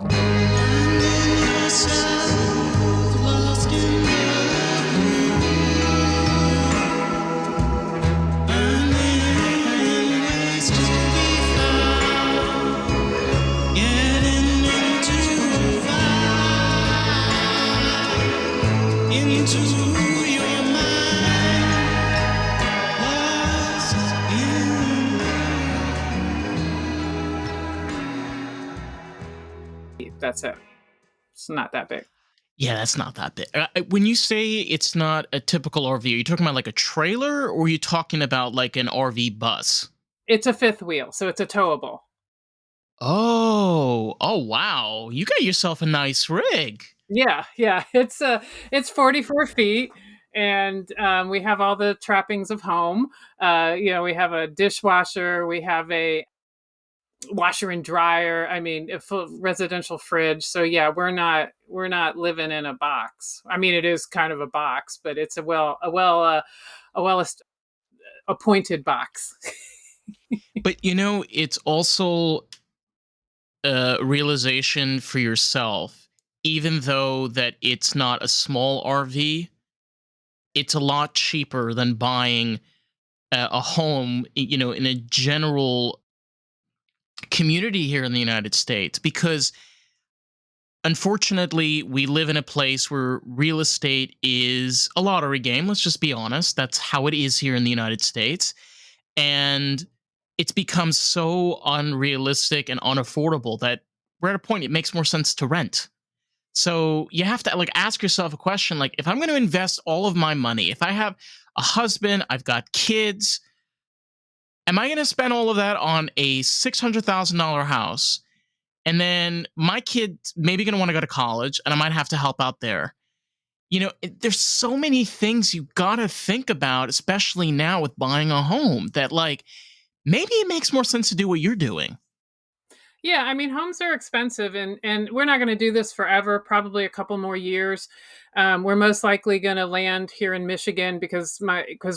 Finding yourself lost in finding ways to be found, getting into your mind, lost in. That's it. It's not that big. Yeah, that's not that big. When you say it's not a typical RV, are you talking about like a trailer, or are you talking about like an RV bus? It's a fifth wheel, so it's a towable. Oh, wow. You got yourself a nice rig. Yeah, yeah. It's 44 feet, and we have all the trappings of home. We have a dishwasher, we have a washer and dryer. I mean, a full residential fridge. So yeah, we're not living in a box. I mean, it is kind of a box, but it's a well appointed box. But it's also a realization for yourself, even though that it's not a small RV, it's a lot cheaper than buying a home, in a general community here in the United States, because unfortunately we live in a place where real estate is a lottery game. Let's just be honest. That's how it is here in the United States. And it's become so unrealistic and unaffordable that we're at a point it makes more sense to rent. So you have to like ask yourself a question like, if I'm going to invest all of my money, if I have a husband, I've got kids, am I going to spend all of that on a $600,000 house? And then my kid's maybe going to want to go to college and I might have to help out there. There's so many things you got to think about, especially now with buying a home, that like maybe it makes more sense to do what you're doing. Yeah, I mean, homes are expensive, and we're not going to do this forever. Probably a couple more years. We're most likely going to land here in Michigan because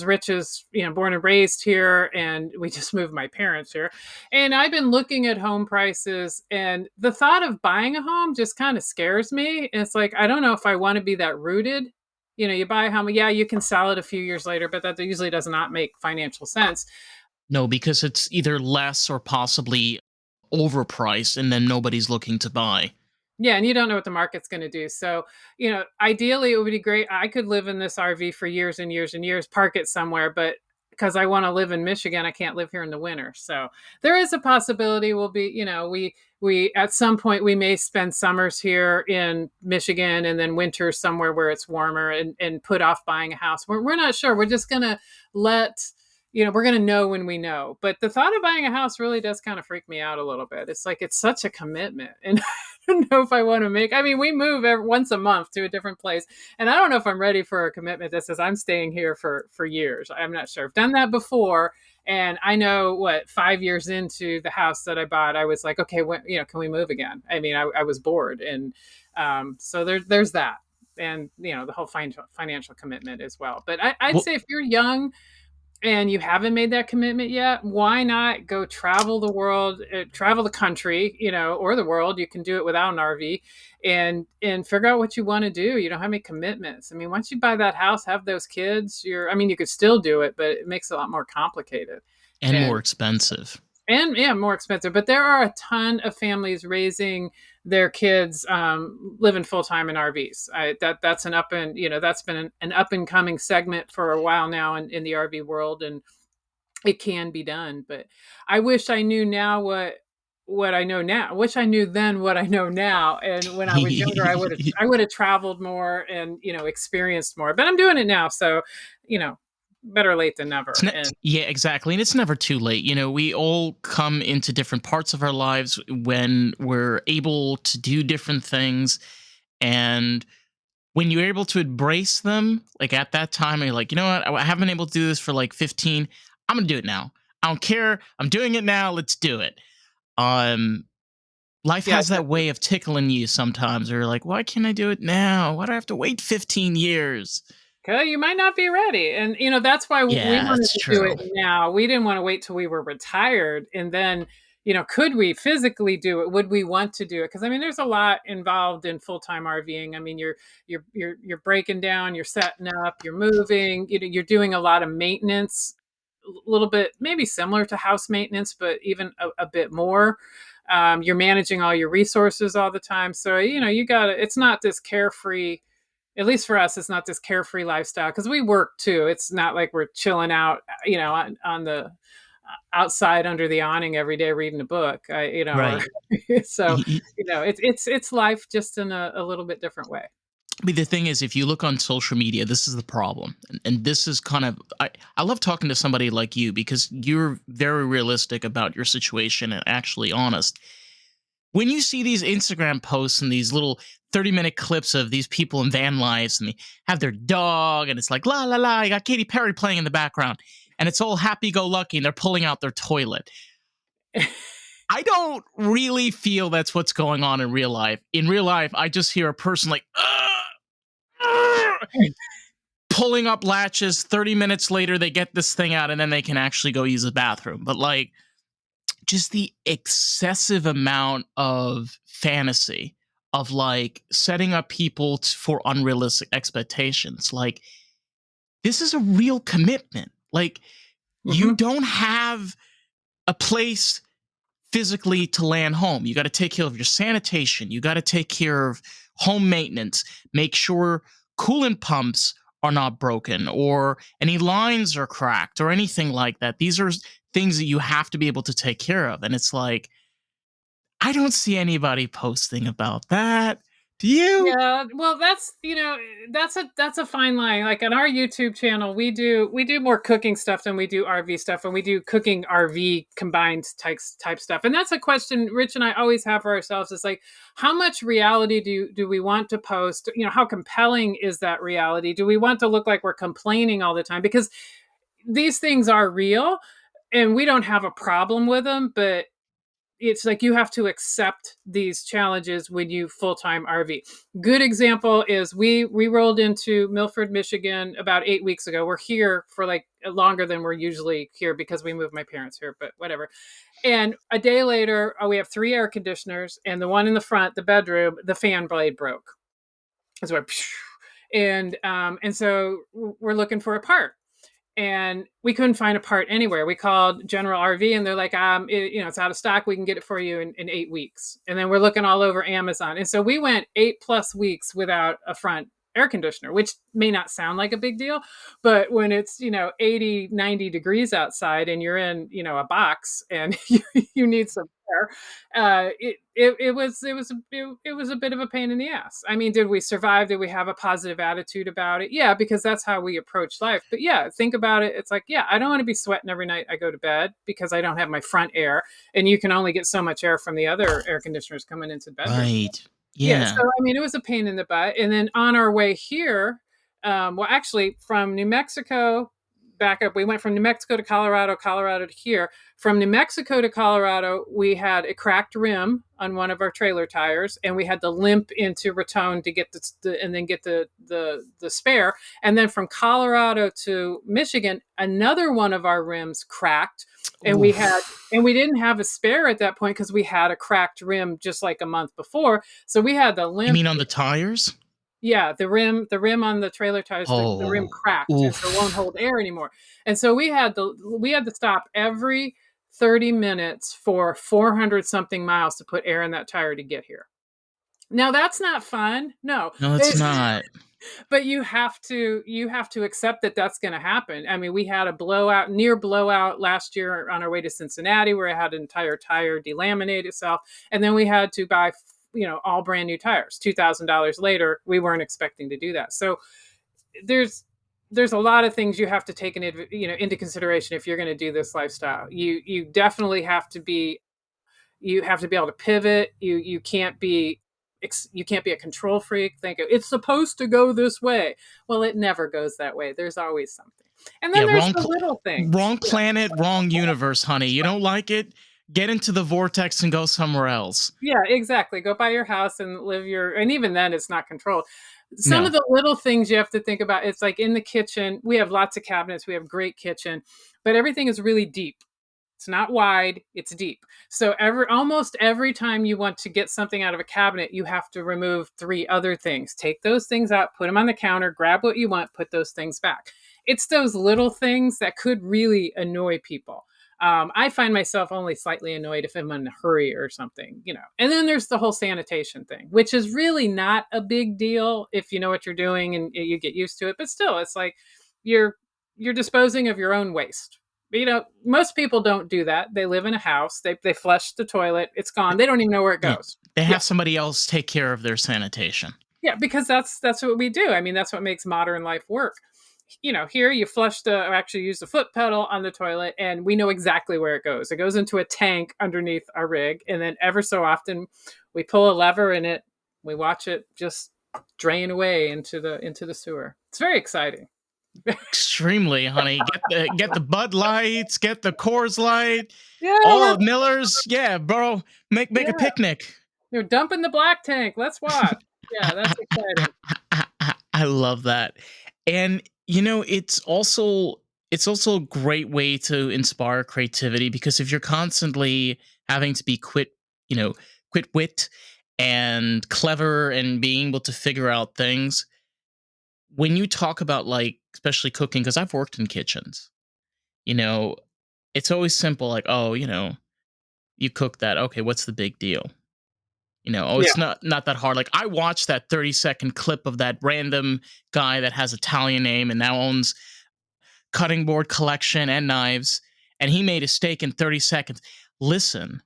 Rich is born and raised here, and we just moved my parents here. And I've been looking at home prices, and the thought of buying a home just kind of scares me. It's like I don't know if I want to be that rooted. You buy a home, yeah, you can sell it a few years later, but that usually does not make financial sense. No, because it's either less or possibly overpriced and then nobody's looking to buy. Yeah, and you don't know what the market's going to do. So, ideally, it would be great. I could live in this RV for years and years and years, park it somewhere, but because I want to live in Michigan, I can't live here in the winter. So, there is a possibility we'll be, we at some point we may spend summers here in Michigan and then winters somewhere where it's warmer and put off buying a house. We're not sure. We're just going to let we're going to know when we know. But the thought of buying a house really does kind of freak me out a little bit. It's like it's such a commitment. And I don't know if I want to I mean, we move once a month to a different place. And I don't know if I'm ready for a commitment that says I'm staying here for years. I'm not sure. I've done that before. And I know 5 years into the house that I bought, I was like, okay, can we move again? I mean, I was bored. And so there's that. And, the whole financial commitment as well. But I'd Well, say if you're young, and you haven't made that commitment yet, why not go travel the world, travel the country, or the world? You can do it without an RV, and figure out what you want to do. You don't have any commitments. I mean, once you buy that house, have those kids, I mean, you could still do it, but it makes it a lot more complicated. and more And expensive. and yeah, more expensive. But there are a ton of families raising their kids living full time in RVs. That's that's been an up and coming segment for a while now in the RV world, and it can be done. But I wish I knew now what I know now. I wish I knew then what I know now. And when I was younger, I would have traveled more and experienced more. But I'm doing it now, so you know better late than never. And Yeah, exactly. And it's never too late. We all come into different parts of our lives when we're able to do different things. And when you're able to embrace them, like at that time, you're like, you know what? I haven't been able to do this for like 15. I'm going to do it now. I don't care. I'm doing it now. Let's do it. Um, Life yeah, has that way of tickling you sometimes. Or you're like, why can't I do it now? Why do I have to wait 15 years? okay, you might not be ready. And that's why we Yeah, wanted that's to do true. it now. We didn't want to wait till we were retired and then could we physically do it? Would we want to do it? Because I mean, there's a lot involved in full time RVing. I mean, you're breaking down, you're setting up, you're moving. You're doing a lot of maintenance, a little bit maybe similar to house maintenance, but even a bit more. You're managing all your resources all the time, so you got to. It's not this carefree. At least for us, it's not this carefree lifestyle because we work too. It's not like we're chilling out, on the outside under the awning every day reading a book, or Right. so it's life just in a little bit different way. But the thing is, if you look on social media, this is the problem. And this is kind of, I love talking to somebody like you because you're very realistic about your situation and actually honest. When you see these Instagram posts and these little 30-minute clips of these people in van lives and they have their dog and it's like, la la la, you got Katy Perry playing in the background and it's all happy go lucky and they're pulling out their toilet. I don't really feel that's what's going on in real life. In real life, I just hear a person like, pulling up latches. 30 minutes later, they get this thing out and then they can actually go use the bathroom. But like, just the excessive amount of fantasy of like setting up people for unrealistic expectations. Like, this is a real commitment. Like, you Hmm. don't have a place physically to land home. You got to take care of your sanitation. You got to take care of home maintenance. Make sure coolant pumps are not broken or any lines are cracked or anything like that. These are things that you have to be able to take care of. And it's like, I don't see anybody posting about that. Do you? Yeah, well, that's a fine line. Like on our YouTube channel, we do more cooking stuff than we do RV stuff, and we do cooking RV combined type stuff. And that's a question Rich and I always have for ourselves: is like, how much reality do we want to post? How compelling is that reality? Do we want to look like we're complaining all the time? Because these things are real, and we don't have a problem with them, but it's like you have to accept these challenges when you full-time RV. Good example is we rolled into Milford, Michigan about 8 weeks ago. We're here for like longer than we're usually here because we moved my parents here, but whatever. And a day later, we have three air conditioners, and the one in the front, the bedroom, the fan blade broke. It's like, and so we're looking for a part, and we couldn't find a part anywhere. We called General RV and they're like, it's out of stock. We can get it for you in 8 weeks. And then we're looking all over Amazon. And so we went 8+ weeks without a front air conditioner, which may not sound like a big deal, but when it's, 80, 90 degrees outside and you're in, a box and you need some air, it was a bit of a pain in the ass. I mean, did we survive? Did we have a positive attitude about it? Yeah, because that's how we approach life. But yeah, think about it. It's like, yeah, I don't want to be sweating every night I go to bed because I don't have my front air, and you can only get so much air from the other air conditioners coming into the bedroom. Right. Yeah, Yeah. so I mean, it was a pain in the butt. And then on our way here, well, actually, from New Mexico back up, we went from New Mexico to Colorado, Colorado to here. From New Mexico to Colorado, we had a cracked rim on one of our trailer tires, and we had to limp into Raton to get and then get the spare. And then from Colorado to Michigan, another one of our rims cracked, and Oof. we didn't have a spare at that point because we had a cracked rim just like a month before. So we had the You limp. mean on the tires? Yeah, the rim on the trailer tires, the rim Oh, cracked, and so it won't oof. hold air anymore. And so we had to stop every 30 minutes for 400 something miles to put air in that tire to get here. Now that's not fun. No. No, it's It's not. but you have to accept that that's going to happen. I mean, we had a near blowout last year on our way to Cincinnati where I had an entire tire delaminate itself, and then we had to buy all brand new tires. $2,000 later, we weren't expecting to do that. So there's there's a lot of things you have to take into consideration if you're going to do this lifestyle. You definitely have to be able to pivot. You can't be a control freak. Think it's supposed to go this way. Well, it never goes that way. There's always something. And then Yeah, there's the little things. wrong planet, wrong universe, honey. You don't like it? Get into the vortex and go somewhere else. Yeah, exactly. Go buy your house and and even then it's not controlled. Some of No. the little things you have to think about, it's like in the kitchen, we have lots of cabinets, we have great kitchen, but everything is really deep. It's not wide, it's deep. So almost every time you want to get something out of a cabinet, you have to remove three other things. Take those things out, put them on the counter, grab what you want, put those things back. It's those little things that could really annoy people. I find myself only slightly annoyed if I'm in a hurry or something, you know. And then there's the whole sanitation thing, which is really not a big deal if you know what you're doing and you get used to it. But still, it's like you're you're disposing of your own waste. You know, most people don't do that. They live in a house. They flush the toilet. It's gone. They don't even know where it Yeah. goes. They Yeah, have somebody else take care of their sanitation. yeah, because that's what we do. I mean, that's what makes modern life work. You know, here you flush the, or actually use the foot pedal on the toilet, and we know exactly where it goes. It goes into a tank underneath our rig, and then ever so often, we pull a lever in it. We watch it just drain away into the sewer. It's very exciting. Extremely, honey. Get the Bud Lights, get the Coors Light, Yeah, all of Miller's. Yeah, bro. Make a yeah. picnic. You're dumping the black tank. Let's watch. Yeah, that's exciting. I love that. And it's also a great way to inspire creativity because if you're constantly having to be quit wit and clever and being able to figure out things, when you talk about like especially cooking, because I've worked in kitchens, you know, it's always simple, like, oh, you cook that. Okay, what's the big deal? Oh, Yeah. it's not that hard. Like I watched that 30-second clip of that random guy that has Italian name and now owns cutting board collection and knives, and he made a steak in 30 seconds. Listen,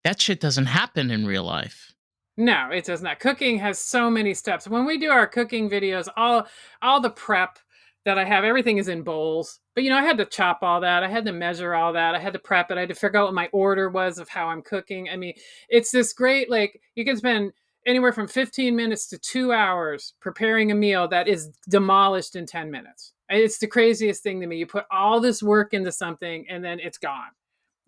that shit doesn't happen in real life. No, it does not. Cooking has so many steps. When we do our cooking videos, all the prep that I have, everything is in bowls. But you know, I had to chop all that. I had to measure all that. I had to prep it. I had to figure out what my order was of how I'm cooking. I mean, it's this great, like you can spend anywhere from 15 minutes to 2 hours preparing a meal that is demolished in 10 minutes. It's the craziest thing to me. You put all this work into something and then it's gone.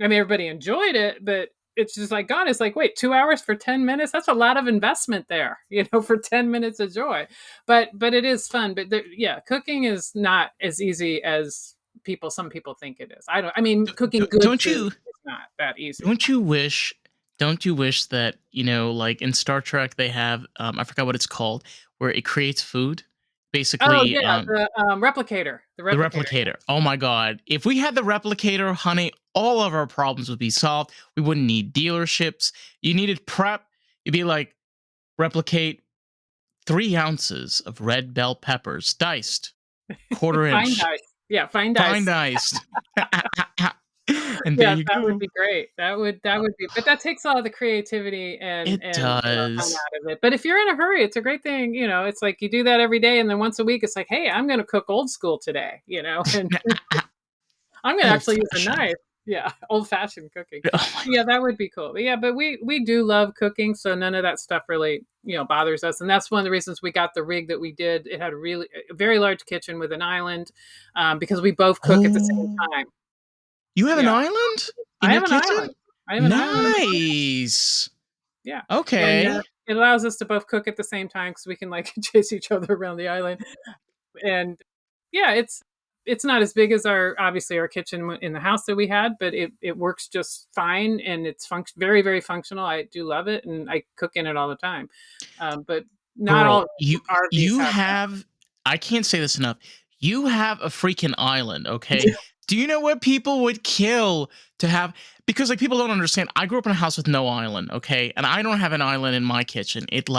I mean, everybody enjoyed it, but it's just like gone. It's like, wait, 2 hours for 10 minutes? That's a lot of investment there, you know, for 10 minutes of joy. But it is fun. But yeah, cooking is not as easy as some people think it is. I mean, cooking good Don't food you is not that easy. don't you wish don't you wish that like in Star Trek they have I forgot what it's called where it creates food, Oh basically yeah, the replicator. The the replicator. replicator. Oh my god, if we had the replicator, honey, all of our problems would be solved. We wouldn't need dealerships. You needed prep. You'd be like, replicate 3 ounces of red bell peppers, diced, quarter Fine inch, dice. Yeah, fine fine dice. diced. And there Yeah, you that would go. be great. That would be, but that takes all the creativity It and fun does. out of it. But if you're in a hurry, it's a great thing. You know, it's like you do that every day, and then once a week, it's like, hey, I'm going to cook old school today. You know, and I'm going to Old actually use a fashioned. knife. Yeah, old fashioned cooking. Oh my Yeah, that would be cool. But yeah, but we do love cooking, so none of that stuff really bothers us. And that's one of the reasons we got the rig that we did. It had a very large kitchen with an island, because we both cook at the same Oh, time. you have an Yeah, island in I your have an kitchen? island. I have an island in my Nice. Yeah, and, Okay. it allows us to both cook at the same time because we can, like, chase each other around the island, and, yeah, it's not as big as our kitchen in the house that we had, but it works just fine, and it's very, very functional. I do love it, and I cook in it all the time, but not all Girl, you RVs you have have I can't say this enough. You have a freaking island, okay? that. Do you know what people would kill to have because like people don't understand. I grew up in a house with no island, okay? And I don't have an island in my kitchen. It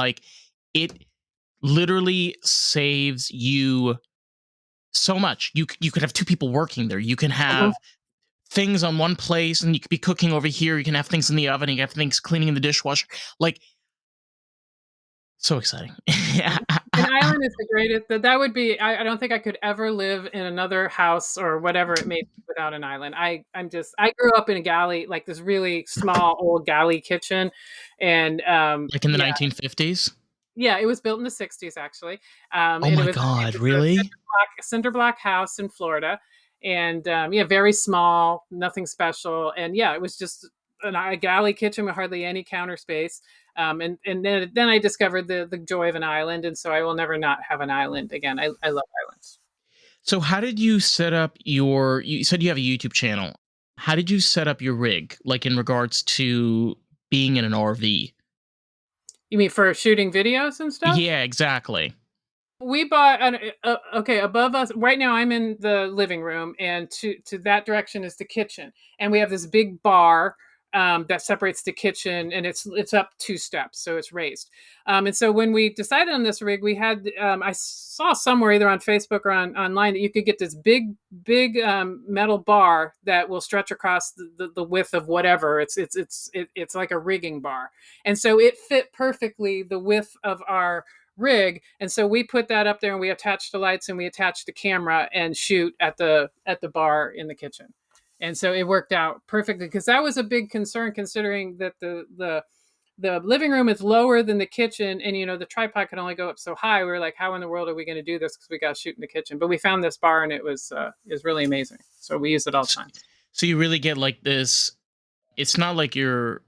literally saves you so much. You could have two people working there. You can Mhm, have things on one place and you could be cooking over here. You can have things in the oven, you can have things cleaning in the dishwasher. Like so exciting. mhm. An island is the greatest. That would be. I don't think I could ever live in another house or whatever it may be without an island. I grew up in a galley, like this really small old galley kitchen, and Like in the yeah, 1950s? yeah, it was built in the '60s actually, Oh and my it god, was a really? cinder block house in Florida, and yeah, very small, nothing special, and yeah, it was just a galley kitchen with hardly any counter space. And then I discovered the joy of an island, and so I will never not have an island again. I love islands. So how did you set up you said you have a YouTube channel. how did you set up your rig, like in regards to being in an RV? You mean for shooting videos and stuff? Yeah, exactly. We bought an okay, above us right now I'm in the living room, and to that direction is the kitchen. And we have this big bar that separates the kitchen, and it's up 2 steps, so it's raised. And so when we decided on this rig, we had I saw somewhere either on Facebook or online that you could get this big metal bar that will stretch across the width of whatever. It's like a rigging bar, and so it fit perfectly the width of our rig. And so we put that up there, and we attached the lights, and we attached the camera and shoot at the bar in the kitchen. And so it worked out perfectly, because that was a big concern, considering that the living room is lower than the kitchen, and the tripod can only go up so high. We were like, how in the world are we going to do this, because we got to shoot in the kitchen? But we found this bar, and it was really amazing, so we use it all the S- time. So you really get like this. It's not like you're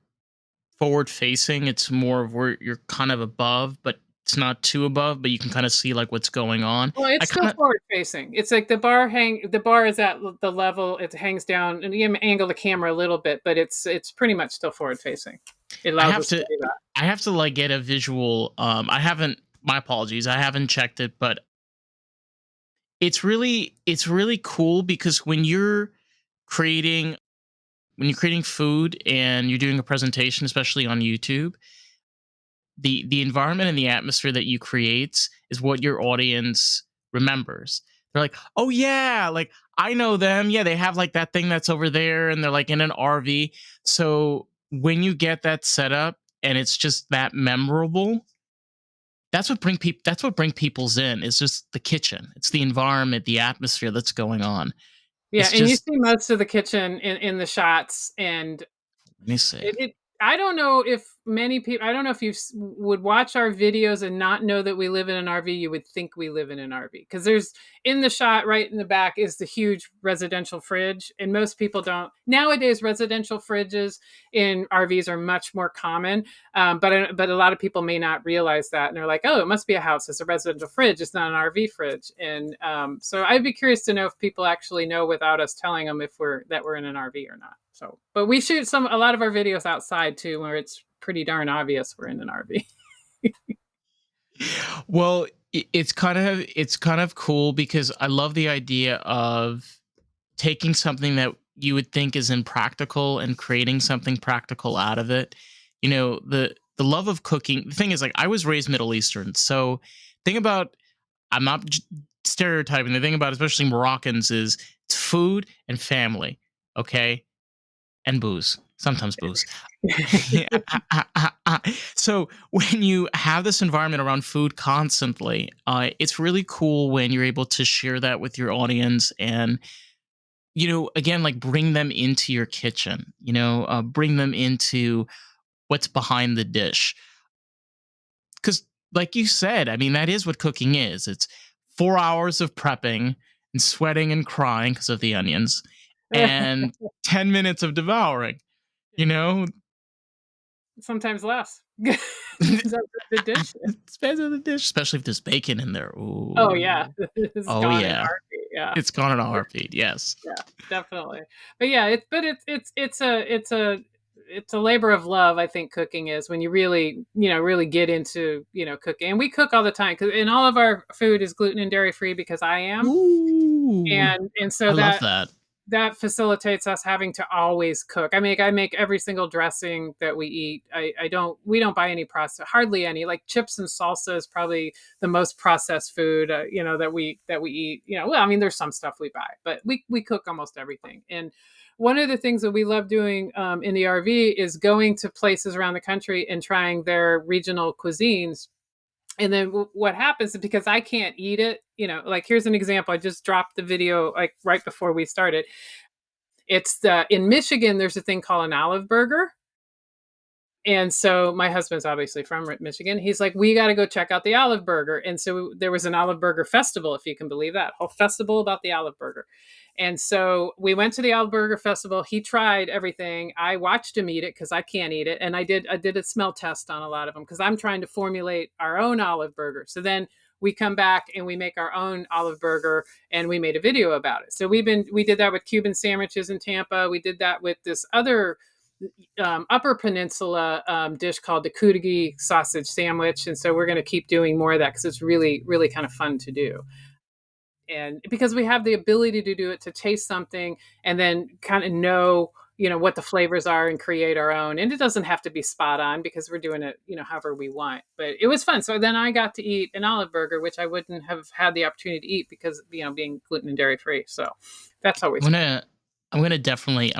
forward facing. It's more of where you're kind of above, but it's not too above, but you can kind of see like what's going on. Well, I it's still kind of forward facing. It's like the bar is at the level, it hangs down, and you angle the camera a little bit, but it's pretty much still forward facing. It I allows have us to to do that. I have to like get a visual. I haven't, my apologies. I haven't checked it, but it's really cool because creating when you're creating food and you're doing a presentation, especially on YouTube, the environment and the atmosphere that you create is what your audience remembers. They're like, "Oh yeah, like I know them. Yeah, they have like that thing that's over there and they're like in an RV." So when you get that set up and it's just that memorable, that's what bring people's in. It's just the kitchen. It's the environment, the atmosphere that's going on. Yeah, It's and you just, see most of the kitchen in the shots, and let me see. it I don't know if many people, I don't know if would watch our videos and not know that we live in an RV. You would think we live in an RV, because there's, in the shot right in the back is the huge residential fridge, and most people don't. Nowadays, residential fridges in RVs are much more common, but a lot of people may not realize that, and they're like, "Oh, it must be a house. It's a residential fridge. It's not an RV fridge." And so I'd be curious to know if people actually know without us telling them if we're in an RV or not. So, but we shoot a lot of our videos outside too, where it's pretty darn obvious we're in an RV. Well, it's kind of cool because I love the idea of taking something that you would think is impractical and creating something practical out of it. The love of cooking. The thing is, like, I was raised Middle Eastern, so thing about I'm not stereotyping. The thing about especially Moroccans is it's food and family, okay, and booze. Sometimes booze. Yeah, so when you have this environment around food constantly, it's really cool when you're able to share that with your audience and, again, like bring them into your kitchen, bring them into what's behind the dish. Because, like you said, I mean, that is what cooking is. It's 4 hours of prepping and sweating and crying because of the onions and 10 minutes of devouring, you know? Sometimes less. Depends on the dish. Depends on the dish, especially if there's bacon in there. Oh yeah, Ooh. it's Oh, gone in a yeah. heartbeat. Yeah. It's gone in a heartbeat, yes. Yeah, definitely. But yeah, it's a labor of love. I think cooking is, when you really get into cooking. And we cook all the time, and all of our food is gluten and dairy free, because I am. Ooh. And I so love that that. that facilitates us having to always cook. I make every single dressing that we eat. We don't buy any processed, hardly any. Like chips and salsa is probably the most processed food, that we eat. Well, I mean, there's some stuff we buy, but we cook almost everything. And one of the things that we love doing in the RV is going to places around the country and trying their regional cuisines. And then what happens is, because I can't eat it, like, here's an example. I just dropped the video like right before we started. It's in Michigan, there's a thing called an olive burger. And so my husband's obviously from Michigan. He's like, we got to go check out the olive burger. And so there was an olive burger festival, if you can believe that, whole festival about the olive burger. And so we went to the olive burger festival. He tried everything. I watched him eat it, because I can't eat it. And I did a smell test on a lot of them, because I'm trying to formulate our own olive burger. So then we come back and we make our own olive burger, and we made a video about it. So we did that with Cuban sandwiches in Tampa. We did that with this other Upper Peninsula dish called the Kudigi sausage sandwich, and so we're going to keep doing more of that because it's really really kind of fun to do, and because we have the ability to do it, to taste something and then kind of know what the flavors are and create our own, and it doesn't have to be spot on because we're doing it however we want, but it was fun. So then I got to eat an olive burger, which I wouldn't have had the opportunity to eat because being gluten and dairy free. So that's always I'm gonna I'm gonna definitely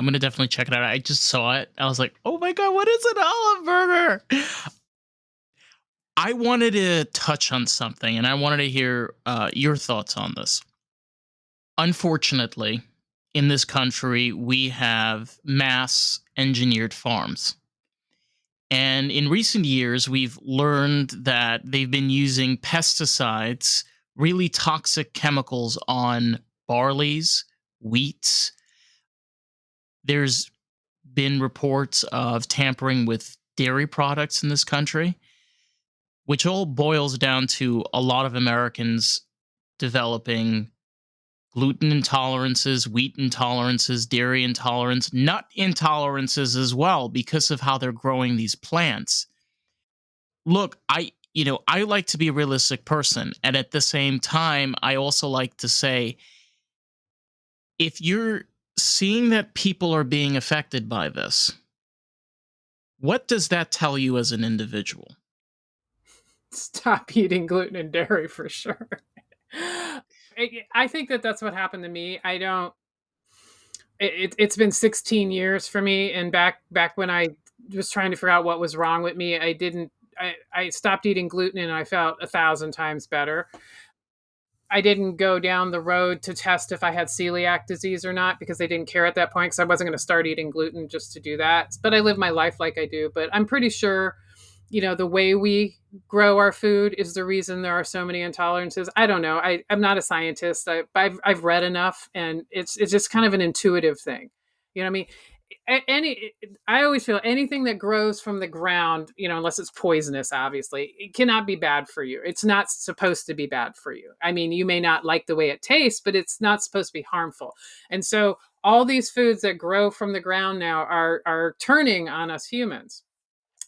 check it out. I just saw it. I was like, oh my god, what is an olive burger? I wanted to touch on something, and I wanted to hear your thoughts on this. Unfortunately, in this country, we have mass engineered farms. And in recent years, we've learned that they've been using pesticides, really toxic chemicals on barleys, wheats. There's been reports of tampering with dairy products in this country, which all boils down to a lot of Americans developing gluten intolerances, wheat intolerances, dairy intolerance, nut intolerances as well because of how they're growing these plants. Look, I like to be a realistic person, and at the same time I also like to say, if you're seeing that people are being affected by this, what does that tell you as an individual? stop eating gluten and dairy for sure. I think that that's what happened to me. I don't. It's been 16 years for me, and back when I was trying to figure out what was wrong with me, I didn't. I stopped eating gluten, and I felt 1,000 times better. I didn't go down the road to test if I had celiac disease or not because they didn't care at that point because I wasn't going to start eating gluten just to do that. But I live my life like I do. But I'm pretty sure, the way we grow our food is the reason there are so many intolerances. I don't know. I'm not a scientist. I've read enough, and it's just kind of an intuitive thing. You know what I mean? Any I always feel anything that grows from the ground, unless it's poisonous, obviously, it cannot be bad for you. It's not supposed to be bad for you. I mean, you may not like the way it tastes, but it's not supposed to be harmful. And so all these foods that grow from the ground now are turning on us humans.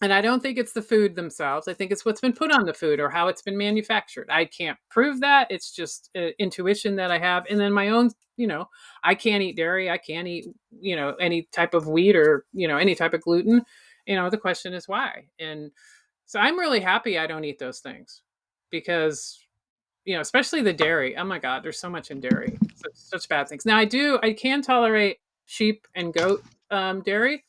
And I don't think it's the food themselves. I think it's what's been put on the food or how it's been manufactured. I can't prove that. It's just intuition that I have. And then my own, I can't eat dairy. I can't eat, any type of wheat or, any type of gluten. The question is why. And so I'm really happy I don't eat those things because, especially the dairy. Oh my God, there's so much in dairy. Such bad things. Now I can tolerate sheep and goat dairy,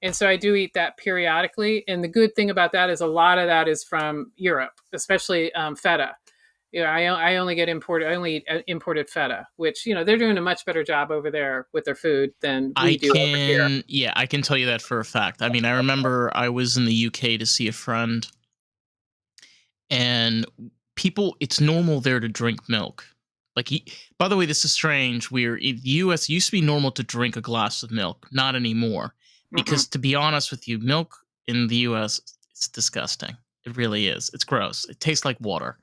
and so I do eat that periodically. And the good thing about that is a lot of that is from Europe, especially feta. I only get imported. I only eat imported feta, which they're doing a much better job over there with their food than we do over here. Yeah, I can tell you that for a fact. I mean, I remember I was in the UK to see a friend, and it's normal there to drink milk. Like, by the way, this is strange. We're in the US, it used to be normal to drink a glass of milk, not anymore. Mm-mm. Because to be honest with you, milk in the US, it's disgusting. It really is. It's gross. It tastes like water.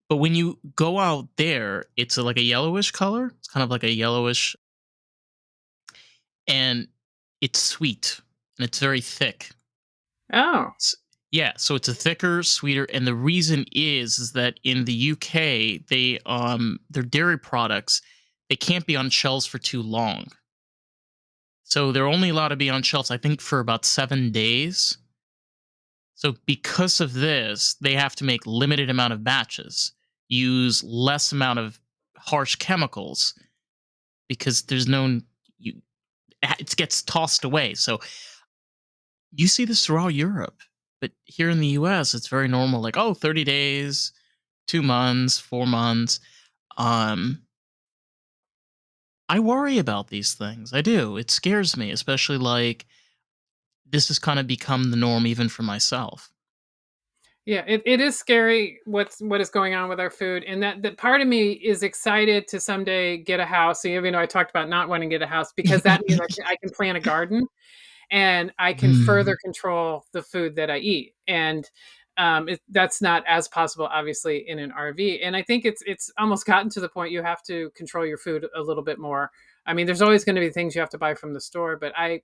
But when you go out there, it's like a yellowish color. It's kind of like a yellowish, and it's sweet and it's very thick. Oh, S- Yeah, so it's a thicker, sweeter, and the reason is that in the UK, their dairy products, they can't be on shelves for too long. So they're only allowed to be on shelves, I think, for about 7 days. So because of this, they have to make limited amount of batches, use less amount of harsh chemicals because there's no you, it gets tossed away. So you see this throughout Europe, but here in the US, it's very normal. Like, oh, 30 days, 2 months, 4 months. Um, I worry about these things. I do. It scares me, especially like this has kind of become the norm even for myself. yeah, it is scary what is going on with our food, and that part of me is excited to someday get a house. So even though I talked about not wanting to get a house, because that means I can plant a garden and I can further Mm. control the food that I eat. And That's not as possible, obviously, in an RV. And I think it's almost gotten to the point you have to control your food a little bit more. I mean, there's always going to be things you have to buy from the store, but right,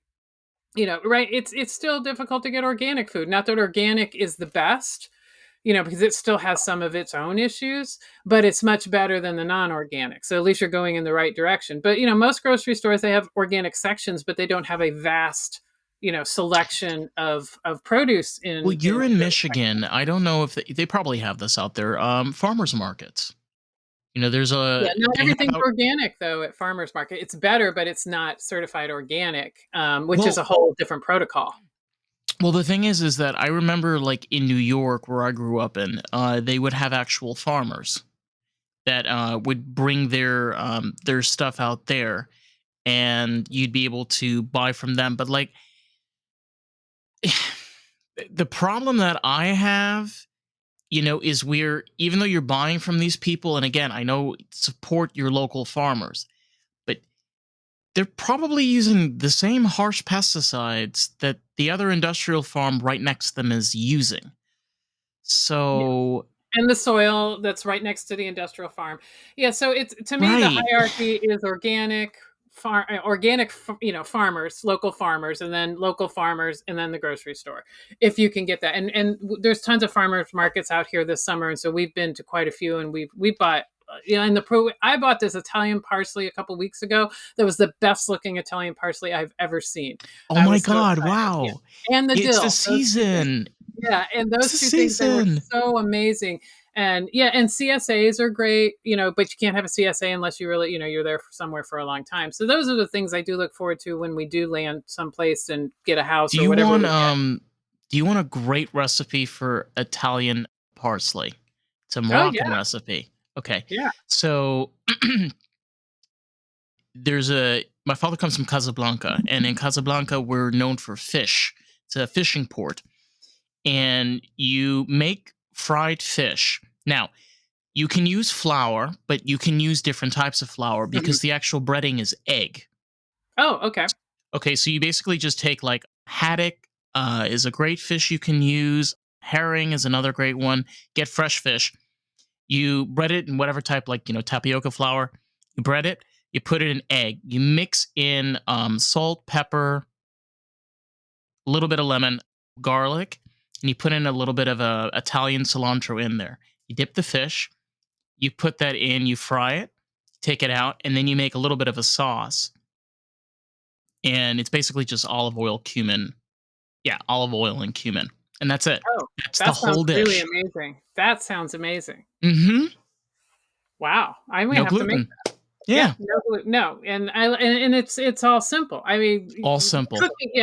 it's still difficult to get organic food. Not that organic is the best, because it still has some of its own issues, but it's much better than the non-organic. So at least you're going in the right direction. But most grocery stores, they have organic sections, but they don't have a vast, selection of produce Well, in you're in those Michigan. sections. I don't know if they probably have this out there. Farmers markets. There's Yeah, a not they have everything's out. organic though at farmers market. It's better, but it's not certified organic, which is Well, a whole different protocol. well, the thing is that I remember like in New York where I grew up in, they would have actual farmers that would bring their stuff out there, and you'd be able to buy from them. But like the problem that I have, is where even though you're buying from these people, and again, I know support your local farmers, but they're probably using the same harsh pesticides that the other industrial farm right next to them is using. So, And the soil that's right next to the industrial farm. Yeah, so it's to me the right. hierarchy is organic, farmers, local farmers, and then local farmers, and then the grocery store, if you can get that. And there's tons of farmers markets out here this summer, and so we've been to quite a few, and we bought. And I bought this Italian parsley a couple weeks ago. That was the best looking Italian parsley I've ever seen. Oh I my was so god, excited. Yeah, wow. and the It's the dill. Those two things. season. Yeah, and It's those the two things, they were season. so amazing. And yeah, and CSAs are great, but you can't have a CSA unless you really, you're there for somewhere for a long time. So those are the things I do look forward to when we do land someplace and get a house Do or you whatever want we get. do you want a great recipe for Italian parsley? It's a Oh yeah, Moroccan recipe. Okay. yeah. So there's a my father comes from Casablanca, and in Casablanca we're known for fish. It's a fishing port, and you make fried fish. Now, you can use flour, but you can use different types of flour Mhm. because the actual breading is egg. Oh, okay. Okay, so you basically just take like haddock is a great fish you can use. Herring is another great one. Get fresh fish. You bread it in whatever type, like tapioca flour. You bread it. You put it in egg. You mix in salt, pepper, a little bit of lemon, garlic, and you put in a little bit of Italian cilantro in there. You dip the fish. You put that in. You fry it. Take it out, and then you make a little bit of a sauce. And it's basically just olive oil, cumin. Yeah, olive oil and cumin, and that's it. Oh, That's the that sounds whole really dish. amazing. That sounds amazing. Mhm. Wow, I may No have to make. gluten. Yeah, Yeah. no, and it's all simple. I mean, All simple.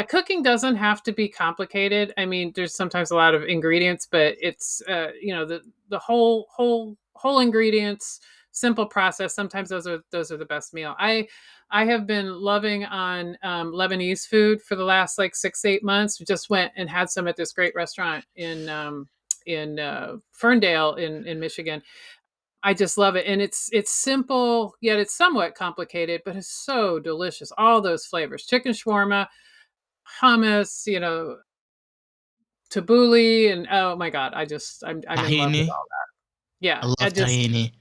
cooking doesn't have to be complicated. I mean, there's sometimes a lot of ingredients, but it's the whole ingredients, simple process. Sometimes those are the best meal. I have been loving on Lebanese food for the last like 6 8 months. We just went and had some at this great restaurant in Ferndale in Michigan. I just love it, and it's simple, yet it's somewhat complicated, but it's so delicious. All those flavors: chicken shawarma, hummus, tabbouleh, and oh my god, I'm in love with Tahini. all that. I Yeah, I love just tahini.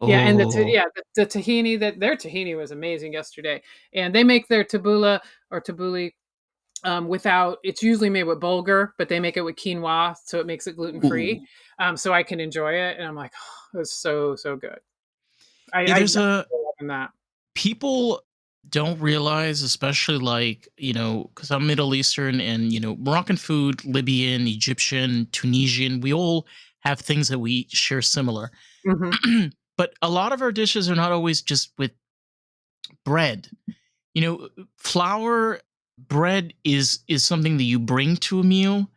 yeah, and Oh. the tahini, that their tahini was amazing yesterday, and they make their tabbouleh or tabbouleh without. It's usually made with bulgur, but they make it with quinoa, so it makes it gluten free. Ooh. So I can enjoy it, and I'm like, oh, it was so good. Yeah, I'm there's a loving that. people don't realize, especially like, because I'm Middle Eastern and, Moroccan food, Libyan, Egyptian, Tunisian, we all have things that we share similar. Mhm. But a lot of our dishes are not always just with bread. Flour, bread is something that you bring to a meal.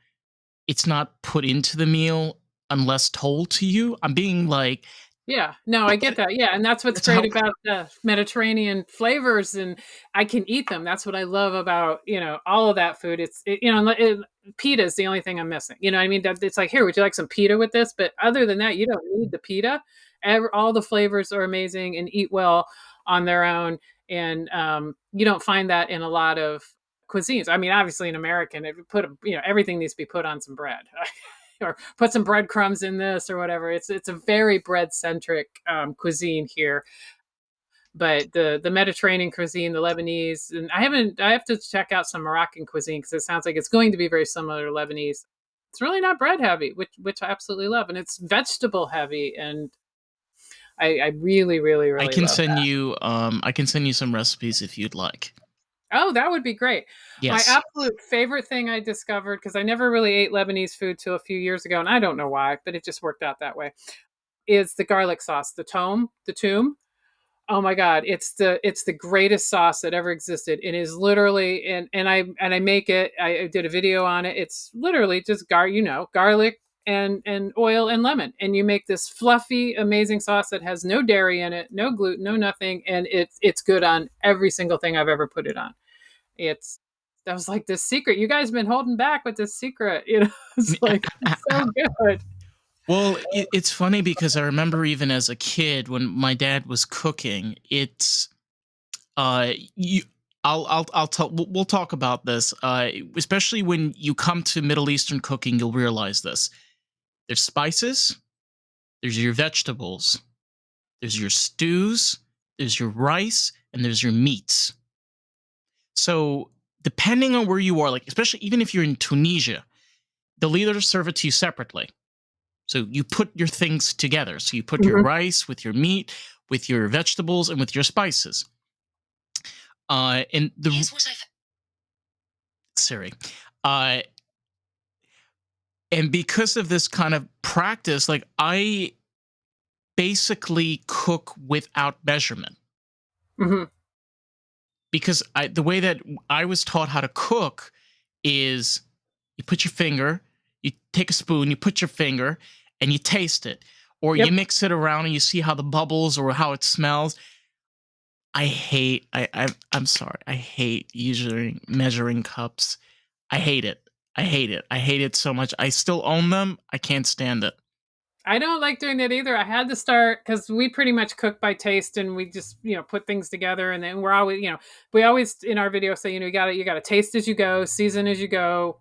It's not put into the meal unless told to you. I'm being like, Yeah, no, I get but that, yeah, and that's what's that's how. great about the Mediterranean flavors, and I can eat them. That's what I love about, all of that food. Pita is the only thing I'm missing, you know what I mean? That it's like, "Here, would you like some pita with this?" But other than that, you don't need the pita. All the flavors are amazing and eat well on their own, and, you don't find that in a lot of cuisines. I mean, obviously, in American, it put everything needs to be put on some bread. or put some breadcrumbs in this or whatever. It's a very bread centric cuisine here. But the Mediterranean cuisine, the Lebanese, and I have to check out some Moroccan cuisine because it sounds like it's going to be very similar to Lebanese. It's really not bread heavy, which I absolutely love, and it's vegetable heavy, and I really really I really can love send that. you I can send you some recipes if you'd like. Oh, that would be great. My Yes. absolute favorite thing I discovered, because I never really ate Lebanese food till a few years ago, and I don't know why, but it just worked out that way, is the garlic sauce, the toum. Oh my god, it's the greatest sauce that ever existed. It is literally, and I make it. I did a video on it. It's literally just garlic and oil and lemon, and you make this fluffy, amazing sauce that has no dairy in it, no gluten, no nothing, and it's good on every single thing I've ever put it on. It's That was like this secret. You guys been holding back with this secret. It's like it's so good. Well, it's funny because I remember even as a kid when my dad was cooking, it's you I'll tell we'll talk about this. Especially when you come to Middle Eastern cooking, you'll realize this. There's spices, there's your vegetables, there's your stews, there's your rice, and there's your meats. So, depending on where you are, like especially even if you're in Tunisia, they'll either serve it to you separately. So you put your things together. So you put your Mhm. rice with your meat, with your vegetables, and with your spices. And the Siri. Uh, and because of this kind of practice, like I basically cook without measurement Mhm. because the way that I was taught how to cook is you put your finger, you take a spoon, you put your finger, and you taste it, or you Yep. mix it around and you see how the bubbles or how it smells. I hate. I'm sorry. I hate using measuring cups. I hate it. I hate it. I hate it so much. I still own them. I can't stand it. I don't like doing that either. I had to start because we pretty much cook by taste, and we just put things together, and then we're always we always in our video say you got to taste as you go, season as you go,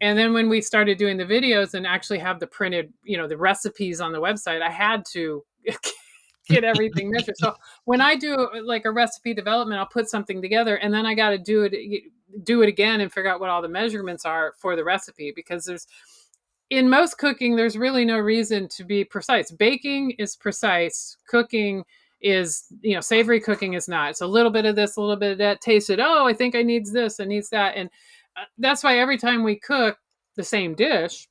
and then when we started doing the videos and actually have the printed the recipes on the website, I had to get everything measured. So when I do like a recipe development, I'll put something together, and then I got to do it again and figure out what all the measurements are for the recipe, because there's in most cooking, there's really no reason to be precise. Baking is precise. Cooking is, savory cooking is not. It's a little bit of this, a little bit of that. Taste it. Oh, I think I needs this. I needs that. And that's why every time we cook the same dish,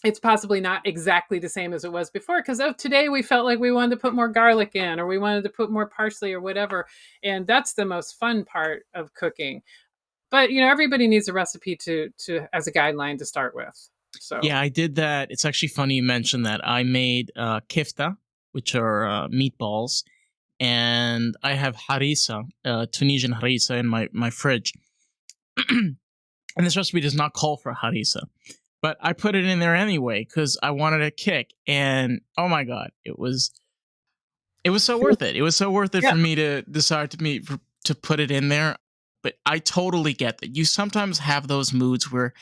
it's possibly not exactly the same as it was before, because today we felt like we wanted to put more garlic in, or we wanted to put more parsley or whatever. And that's the most fun part of cooking. But everybody needs a recipe to as a guideline to start with. So Yeah, I did that. It's actually funny you mentioned that. I made kifta, which are meatballs, and I have harissa, Tunisian harissa, in my fridge. And this recipe does not call for harissa, but I put it in there anyway because I wanted a kick. And oh my god, it was so worth it. It was so worth it yeah. for me to decide to put it in there. But I totally get that. You sometimes have those moods where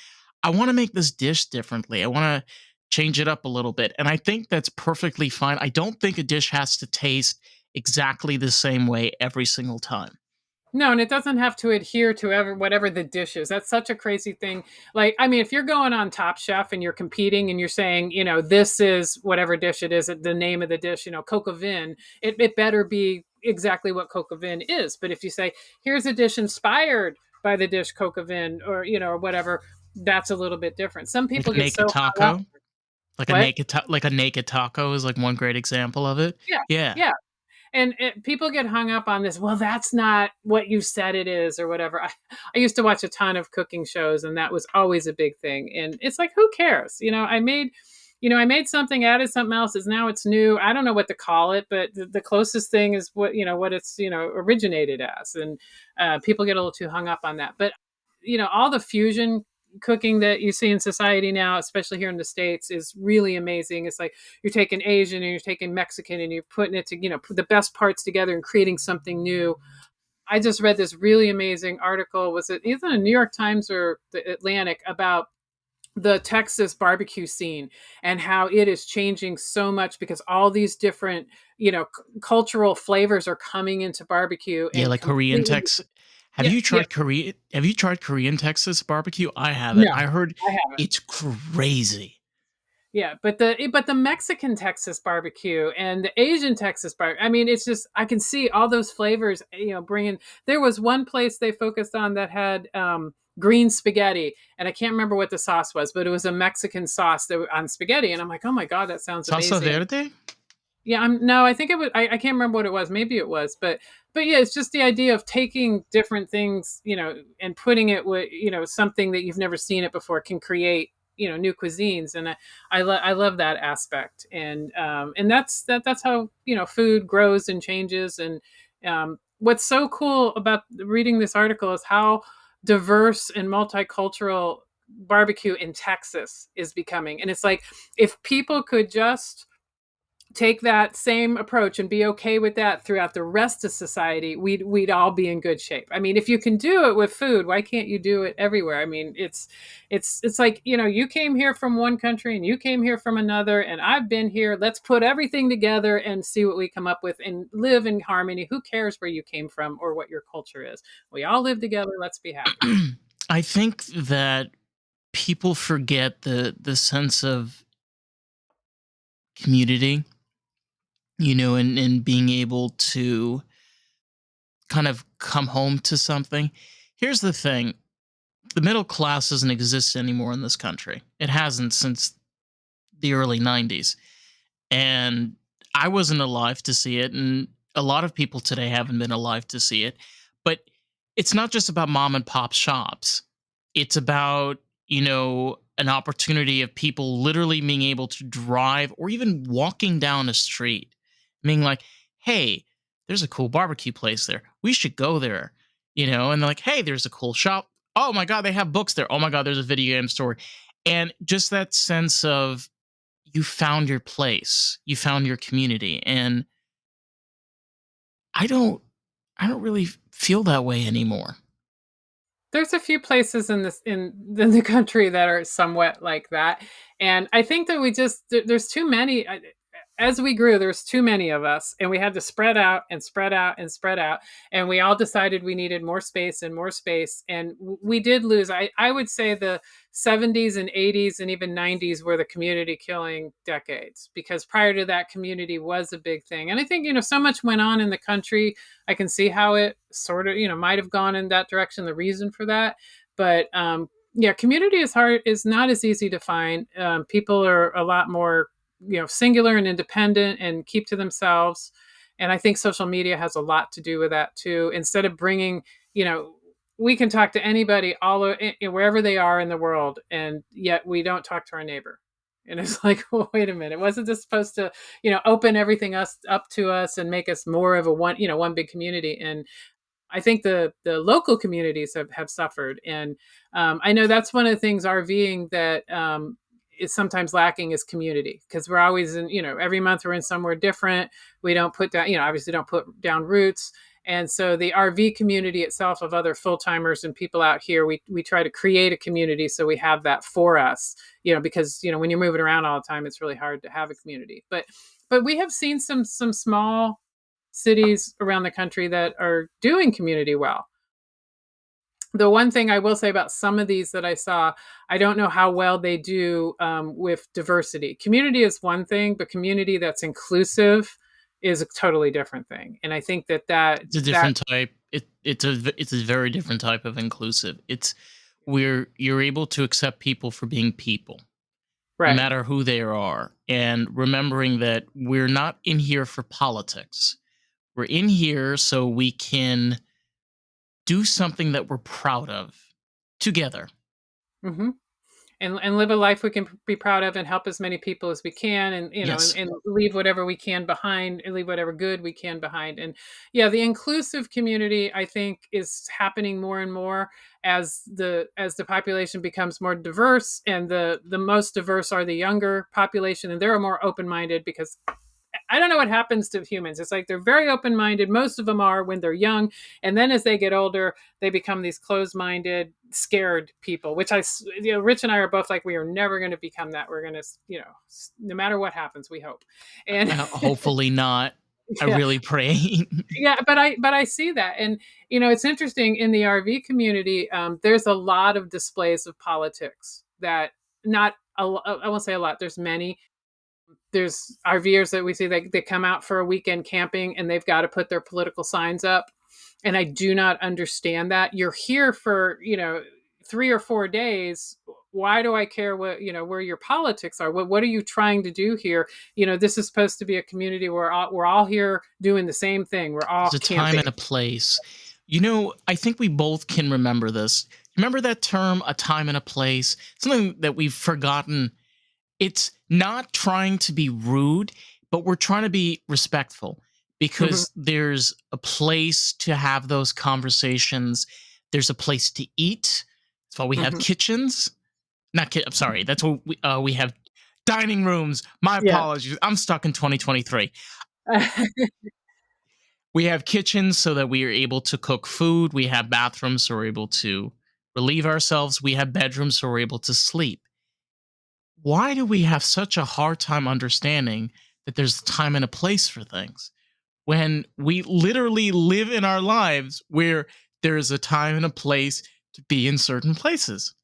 I want to make this dish differently. I want to change it up a little bit. And I think that's perfectly fine. I don't think a dish has to taste exactly the same way every single time. No, and it doesn't have to adhere to whatever the dish is. That's such a crazy thing. Like, I mean, if you're going on Top Chef and you're competing and you're saying, this is whatever dish it is, the name of the dish, coq au vin, it better be exactly what coq au vin is. But if you say, here's a dish inspired by the dish coq au vin, or whatever, that's a little bit different. Some Like people a get so naked hung up. taco. What? Like a naked taco is like one great example of it. Yeah. Yeah. Yeah. And people get hung up on this. Well, that's not what you said it is, or whatever. I used to watch a ton of cooking shows, and that was always a big thing. And it's like, who cares? I made something, added something else. Is now it's new. I don't know what to call it, but the closest thing is what it's originated as. And people get a little too hung up on that. But all the fusion cooking that you see in society now, especially here in the States, is really amazing. It's like you're taking Asian and you're taking Mexican and you're putting it to, the best parts together and creating something new. I just read this really amazing article. Was it either the New York Times or the Atlantic about the Texas barbecue scene and how it is changing so much because all these different, cultural flavors are coming into barbecue Yeah, and like Korean completely. Tex. Have Yeah, you yeah. tried Korea? Have you tried Korean Texas barbecue? I haven't. No, I heard I haven't. it's crazy. Yeah, but the Mexican Texas barbecue and the Asian Texas barbecue. I mean, it's just I can see all those flavors. Bringing. There was one place they focused on that had green spaghetti, and I can't remember what the sauce was, but it was a Mexican sauce on spaghetti, and I'm like, oh my god, that sounds Salsa amazing. verde? Yeah, no, I think it was. I can't remember what it was. Maybe it was, but yeah, it's just the idea of taking different things, and putting it with something that you've never seen it before can create new cuisines, and I love that aspect, and that's how food grows and changes, and what's so cool about reading this article is how diverse and multicultural barbecue in Texas is becoming, and it's like if people could just take that same approach and be okay with that throughout the rest of society, we'd all be in good shape. I mean, if you can do it with food, why can't you do it everywhere? I mean, it's like, you came here from one country and you came here from another and I've been here. Let's put everything together and see what we come up with and live in harmony. Who cares where you came from or what your culture is? We all live together. Let's be happy. I think that people forget the sense of community, and being able to kind of come home to something. Here's the thing: the middle class doesn't exist anymore in this country. It hasn't since the early '90s. And I wasn't alive to see it, and a lot of people today haven't been alive to see it. But it's not just about mom and pop shops. It's about, an opportunity of people literally being able to drive or even walking down a street, being like, hey, there's a cool barbecue place there. We should go there. And they're like, hey, there's a cool shop. Oh my God, they have books there. Oh my God, there's a video game store. And just that sense of you found your place, you found your community. And I don't I don't really feel that way anymore. There's a few places in the country that are somewhat like that, and I think that there's too many. As we grew, there's too many of us, and we had to spread out and spread out and spread out, and we all decided we needed more space and more space, and we did lose. I would say the 70s and 80s and even 90s were the community killing decades because prior to that, community was a big thing, and I think so much went on in the country. I can see how it sort of, might have gone in that direction, the reason for that. But yeah, community is not as easy to find. People are a lot more, singular and independent and keep to themselves. And I think social media has a lot to do with that too. Instead of bringing, you know, we can talk to anybody wherever they are in the world, and yet we don't talk to our neighbor. And it's like, well, wait a minute, wasn't this supposed to open everything us up to us and make us more of a one big community? And I think the local communities have suffered, and I know that's one of the things RVing that is sometimes lacking is community, because we're always in, every month we're in somewhere different. We don't put down, obviously don't put down roots. And so the RV community itself of other full timers and people out here, we try to create a community so we have that for us, because when you're moving around all the time, it's really hard to have a community. But we have seen some small cities around the country that are doing community well. The one thing I will say about some of these that I saw, I don't know how well they do with diversity. Community is one thing, but community that's inclusive is a totally different thing. And I think It's a that different type. It's a very different type of inclusive. It's where you're able to accept people for being people, no right. matter who they are, and remembering that we're not in here for politics. We're in here so we can do something that we're proud of together. Hmm. And live a life we can be proud of and help as many people as we can, and Yes, and leave whatever we can behind, and leave whatever good we can behind. And yeah, the inclusive community, I think, is happening more and more as the population becomes more diverse, and the most diverse are the younger population, and they're more open-minded because I don't know what happens to humans. It's like they're very open minded. Most of them are when they're young, and then as they get older, they become these closed minded, scared people. Which Rich and I are both like, we are never going to become that. We're going to, no matter what happens, we hope. And Hopefully not. I yeah, really pray. yeah, but I see that, and it's interesting in the RV community. There's a lot of displays of politics that not I won't say a lot. There's many. There's RVers that we see, they come out for a weekend camping and they've got to put their political signs up, and I do not understand that. You're here for 3 or 4 days. Why do I care where your politics are? What are you trying to do here? This is supposed to be a community where we're all here doing the same thing. We're all There's a time and camping. a place. I think we both can remember this. Remember that term, a time and a place? Something that we've forgotten. It's not trying to be rude, but we're trying to be respectful Mhm. because there's a place to have those conversations. There's a place to eat. That's why we have Mhm. kitchens. I'm sorry. That's what we have dining rooms. My Yeah. apologies. I'm stuck in 2023. We have kitchens so that we are able to cook food. We have bathrooms so we're able to relieve ourselves. We have bedrooms so we're able to sleep. Why do we have such a hard time understanding that there's a time and a place for things when we literally live in our lives where there is a time and a place to be in certain places?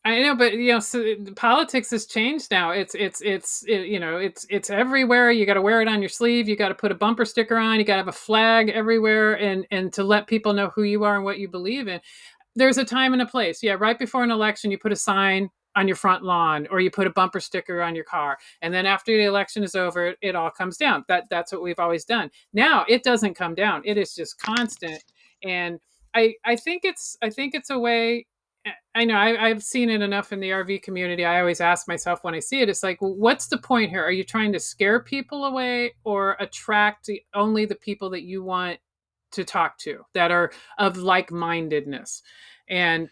I know, but so politics has changed now. It's everywhere. You got to wear it on your sleeve. You got to put a bumper sticker on. You got to have a flag everywhere, and to let people know who you are and what you believe in. There's a time and a place. Yeah, right before an election, you put a sign on your front lawn or you put a bumper sticker on your car. And then after the election is over, it all comes down. That's what we've always done. Now it doesn't come down. It is just constant. And I think it's a way. I know I've seen it enough in the RV community. I always ask myself when I see it, it's like, well, what's the point here? Are you trying to scare people away or attract only the people that you want to talk to that are of like-mindedness? And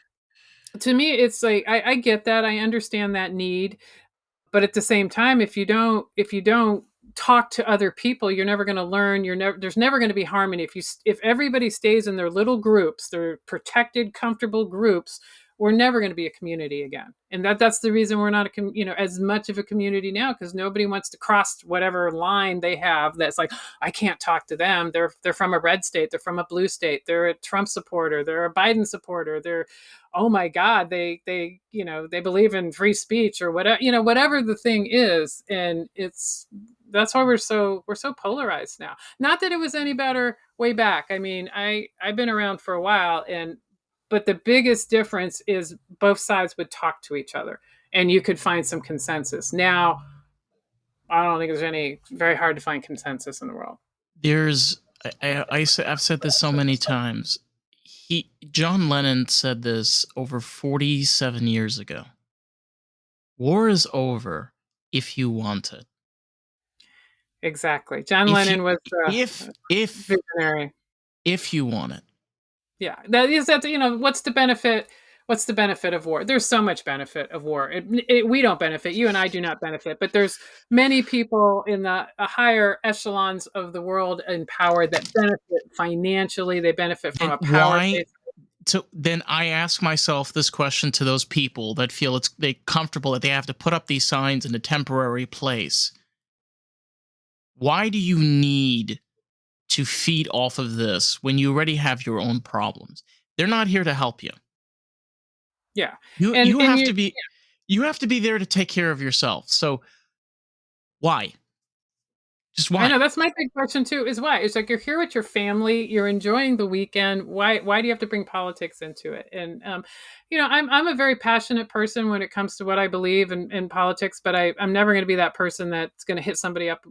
to me, it's like I get that. I understand that need, but at the same time, if you don't talk to other people, you're never going to learn. There's never going to be harmony if everybody stays in their little groups, their protected, comfortable groups. We're never going to be a community again, and that's the reason we're not as much of a community now, because nobody wants to cross whatever line they have. That's like, I can't talk to them. They're from a red state. They're from a blue state. They're a Trump supporter. They're a Biden supporter. They're, oh my god, they believe in free speech or whatever, whatever the thing is. And that's why we're so polarized now. Not that it was any better way back. I mean, I've been around for a while, and but the biggest difference is both sides would talk to each other and you could find some consensus. Now I don't think there's any, very hard to find consensus in the world. There's I've said this so many times. John Lennon said this over 47 years ago. War is over if you want it. Exactly. John If you Lennon was if if visionary. if you want it. Yeah, that. What's the benefit? What's the benefit of war? There's so much benefit of war. We don't benefit. You and I do not benefit, but there's many people in the higher echelons of the world in power that benefit financially. They benefit from Then a power why base. so then I ask myself this question to those people that feel they comfortable that they have to put up these signs in a temporary place. Why do you need to feed off of this when you already have your own problems? They're not here to help you. Yeah, You and you and have you to be you have to be there to take care of yourself. So why? Just I why? know that's my big question too. Is why? It's like you're here with your family, you're enjoying the weekend. Why do you have to bring politics into it? And I'm a very passionate person when it comes to what I believe in politics, but I'm never going to be that person that's going to hit somebody up,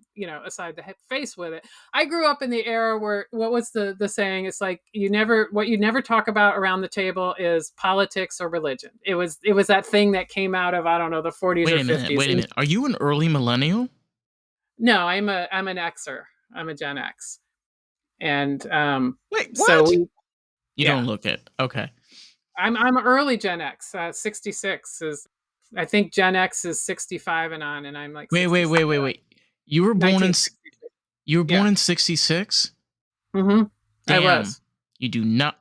aside the face with it. I grew up in the era where, what was the saying? It's like, you never talk about around the table is politics or religion. It was that thing that came out of, I don't know, the 40s Wait or a minute. 50s. Wait a minute. Are you an early millennial? No, I'm an Xer. I'm a Gen X, and Wait, so what? You yeah, don't look it. Okay. I'm early Gen X. 66 is, I think Gen X is 65 and on, and I'm like Wait, wait, 66, wait, wait, wait. You were born in 1966. You were Yeah. born in 66? Hmm. I Damn. was. You do not.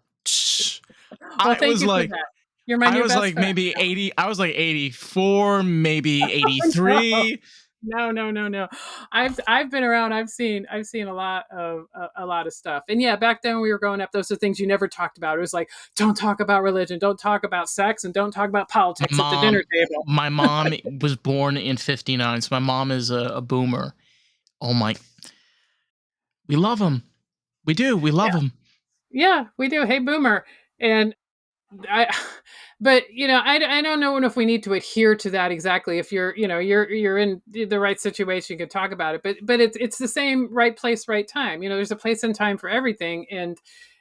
Well, I thank was you for like, that. You're my I new was best like friend. maybe 80. I was like 84, maybe No. 83. No, no, no, no. I've been around. I've seen a lot of a lot of stuff. And yeah, back then when we were growing up, those are things you never talked about. It was like, don't talk about religion, don't talk about sex, and don't talk about My politics at the dinner mom, table. my mom was born in 59, so my mom is a boomer. Oh my, we love him. We do. We Yeah, love him. yeah, we do. Hey, boomer. And I, but I don't know if we need to adhere to that exactly. If you're in the right situation, you can talk about it. But it's the same right place, right time. There's a place and time for everything, and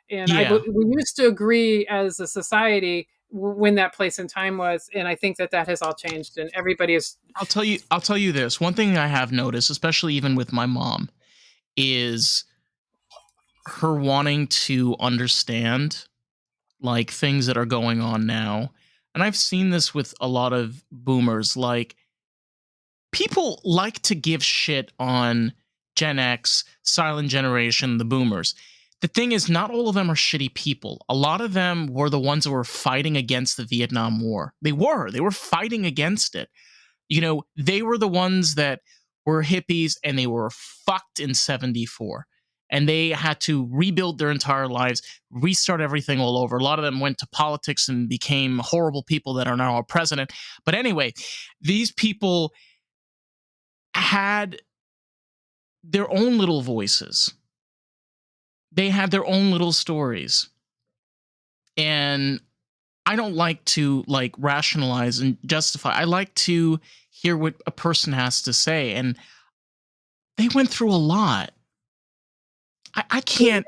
Yeah. we used to agree as a society when that place and time was, and I think that has all changed, and everybody is. I'll tell you this. One thing I have noticed, especially even with my mom, is her wanting to understand like things that are going on now. And I've seen this with a lot of boomers. Like, people like to give shit on Gen X, silent generation, the boomers. The thing is, not all of them are shitty people. A lot of them were the ones that were fighting against the Vietnam War. They were fighting against it. They were the ones that were hippies and they were fucked in 74. And they had to rebuild their entire lives, restart everything all over. A lot of them went to politics and became horrible people that are now our president. But anyway, these people had their own little voices. They had their own little stories. And I don't like to like rationalize and justify. I like to hear what a person has to say. And they went through a lot. I can't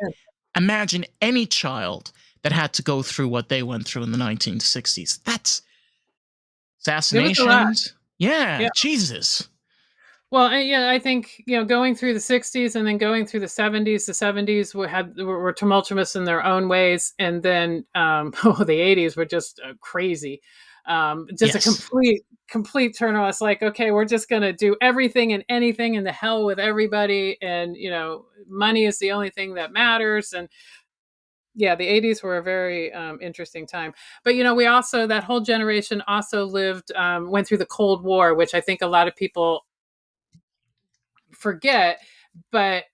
imagine any child that had to go through what they went through in the 1960s. That's It was a lot. assassinations. Yeah, Yeah. Jesus. Well, yeah, I think going through the '60s and then going through the '70s. The '70s were tumultuous in their own ways, and then the '80s were just crazy, just a Yes. complete turnaround. It's like, okay, we're just gonna do everything and anything, and the hell with everybody, and money is the only thing that matters. And yeah, the '80s were a very interesting time. But we also, that whole generation also went through the Cold War, which I think a lot of people forget. But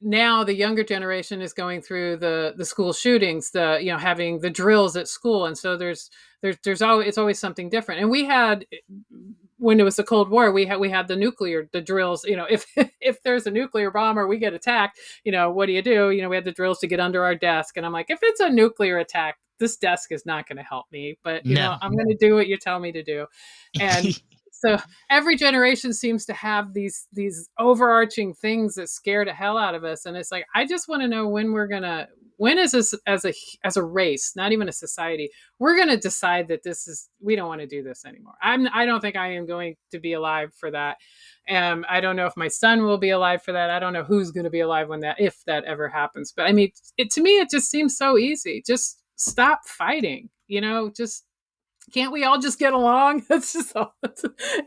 now the younger generation is going through the school shootings, the having the drills at school, and so there's always, it's always something different. And we had, when it was the Cold War, we had the drills. If if there's a nuclear bomb or we get attacked, what do? We had the drills to get under our desk, and I'm like, if it's a nuclear attack, this desk is not going to help me, but No. I'm going to do what you tell me to do. And so every generation seems to have these overarching things that scare the hell out of us, and it's like, I just want to know when is this, as a race, not even a society, we're gonna decide that we don't want to do this anymore. I don't think I am going to be alive for that. I don't know if my son will be alive for that. I don't know who's going to be alive if that ever happens. But I mean, to me, it just seems so easy. Just stop fighting. Just, can't we all just get along? That's just all.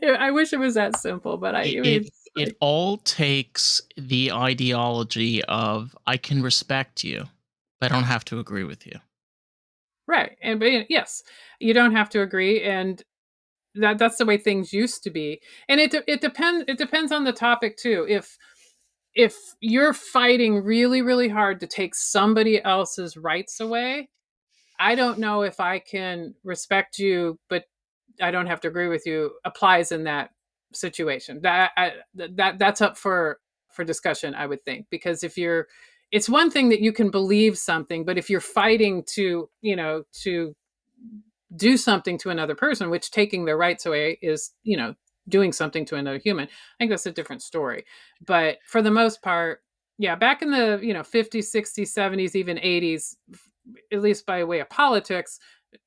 I wish it was that simple, but it, I mean, it it's it like, all takes the ideology of I can respect you, but I don't have to agree with you. right. And but yes, you don't have to agree, and that's the way things used to be. And it depends on the topic too. If you're fighting really really hard to take somebody else's rights away, I don't know if I can respect you, but I don't have to agree with you, applies in that situation. That's up for discussion, I would think, because it's one thing that you can believe something, but if you're fighting to do something to another person, which taking their rights away is, doing something to another human, I think that's a different story. But for the most part, yeah, back in the, 50s, 60s, 70s, even 80s, at least by way of politics,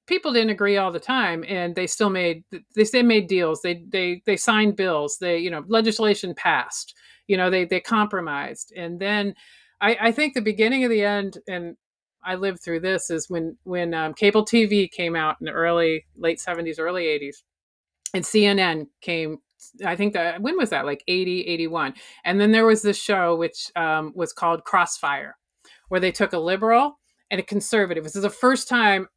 people didn't agree all the time, and they still made deals. They signed bills. Legislation passed. They compromised. And then I think the beginning of the end, and I lived through this, is when cable TV came out in the late '70s, early '80s, and CNN I think that, when was that, like 80, 81? And then there was this show which was called Crossfire, where they took a liberal and a conservative. This is the first time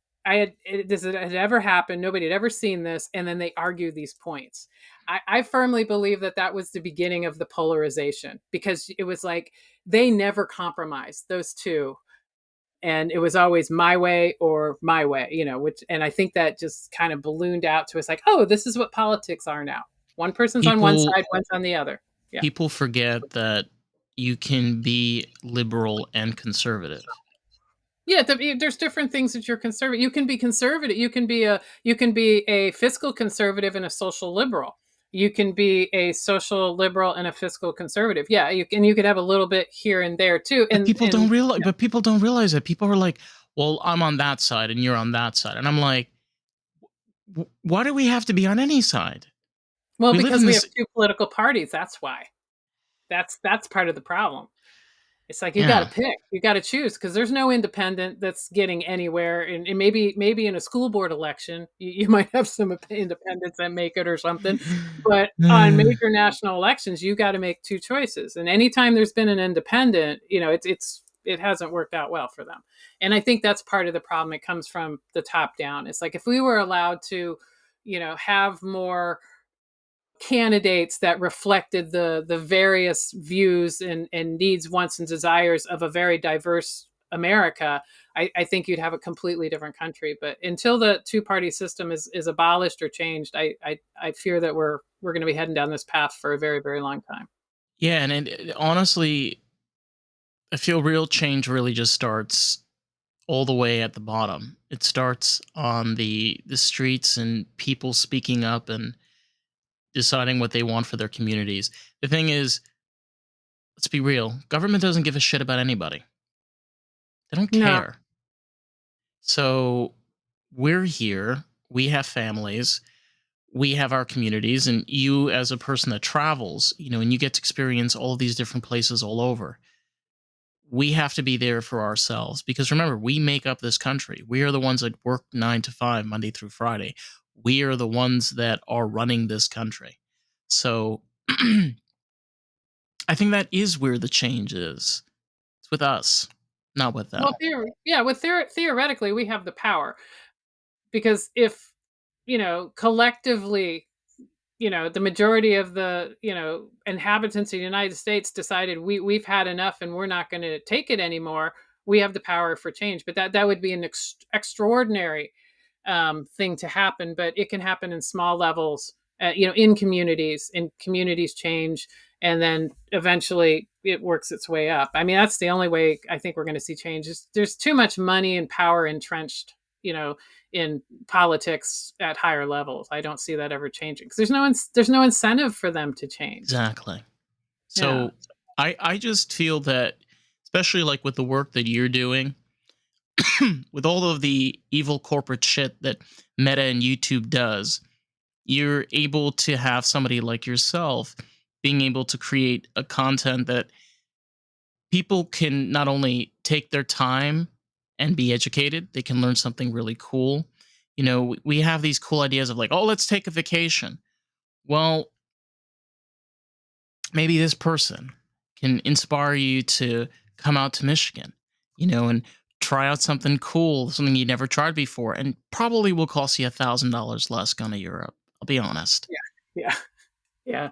this had ever happened. Nobody had ever seen this. And then they argued these points. I firmly believe that that was the beginning of the polarization, because it was like they never compromised, those two, and it was always my way or my way, which, and I think that just kind of ballooned out to us like, oh, this is what politics are now. One person's on one People side, one's on the other. Yeah. people forget that you can be liberal and conservative. Yeah, there's different things that you're conservative. You can be conservative. You can be a fiscal conservative and a social liberal. You can be a social liberal and a fiscal conservative. Yeah, you could have a little bit here and there too. And But people don't realize that. People are like, "Well, I'm on that side and you're on that side." And I'm like, "Why do we have to be on any side? well, We live because in we have this." two political parties. That's why. That's part of the problem. It's like you got to Yeah. pick, you got to choose, because there's no independent that's getting anywhere. And maybe in a school board election, you might have some independents that make it or something. But on major national elections, you got to make two choices. And anytime there's been an independent, it hasn't worked out well for them. And I think that's part of the problem. It comes from the top down. It's like if we were allowed to, have more candidates that reflected the various views and needs, wants, and desires of a very diverse America, I think you'd have a completely different country. But until the two party system is abolished or changed, I fear that we're going to be heading down this path for a very, very long time. Yeah, and honestly, I feel real change really just starts all the way at the bottom. It starts on the streets and people speaking up and deciding what they want for their communities. The thing is, let's be real, government doesn't give a shit about anybody. They don't No. care. So we're here, we have families, we have our communities, and you as a person that travels, and you get to experience all of these different places all over. We have to be there for ourselves because remember, we make up this country. We are the ones that work 9 to 5, Monday through Friday. We are the ones that are running this country. So I think that is where the change is. It's with us, not with Well, them. yeah, theoretically, we have the power, because if, collectively, the majority of the, inhabitants of the United States decided we've had enough and we're not going to take it anymore, we have the power for change. But that would be an extraordinary thing to happen. But it can happen in small levels, in communities, and communities change, and then eventually it works its way up. I mean, that's the only way I think we're going to see change. There's too much money and power entrenched, in politics at higher levels. I don't see that ever changing, because there's no incentive for them to change. Exactly. Yeah. So I just feel that, especially like with the work that you're doing, with all of the evil corporate shit that Meta and YouTube does, you're able to have somebody like yourself being able to create a content that people can not only take their time and be educated, they can learn something really cool. We have these cool ideas of like, oh, let's take a vacation. Well, maybe this person can inspire you to come out to Michigan, and try out something cool, something you never tried before, and probably will cost you $1,000 less going to Europe. I'll be honest. Yeah. Yeah. Yeah.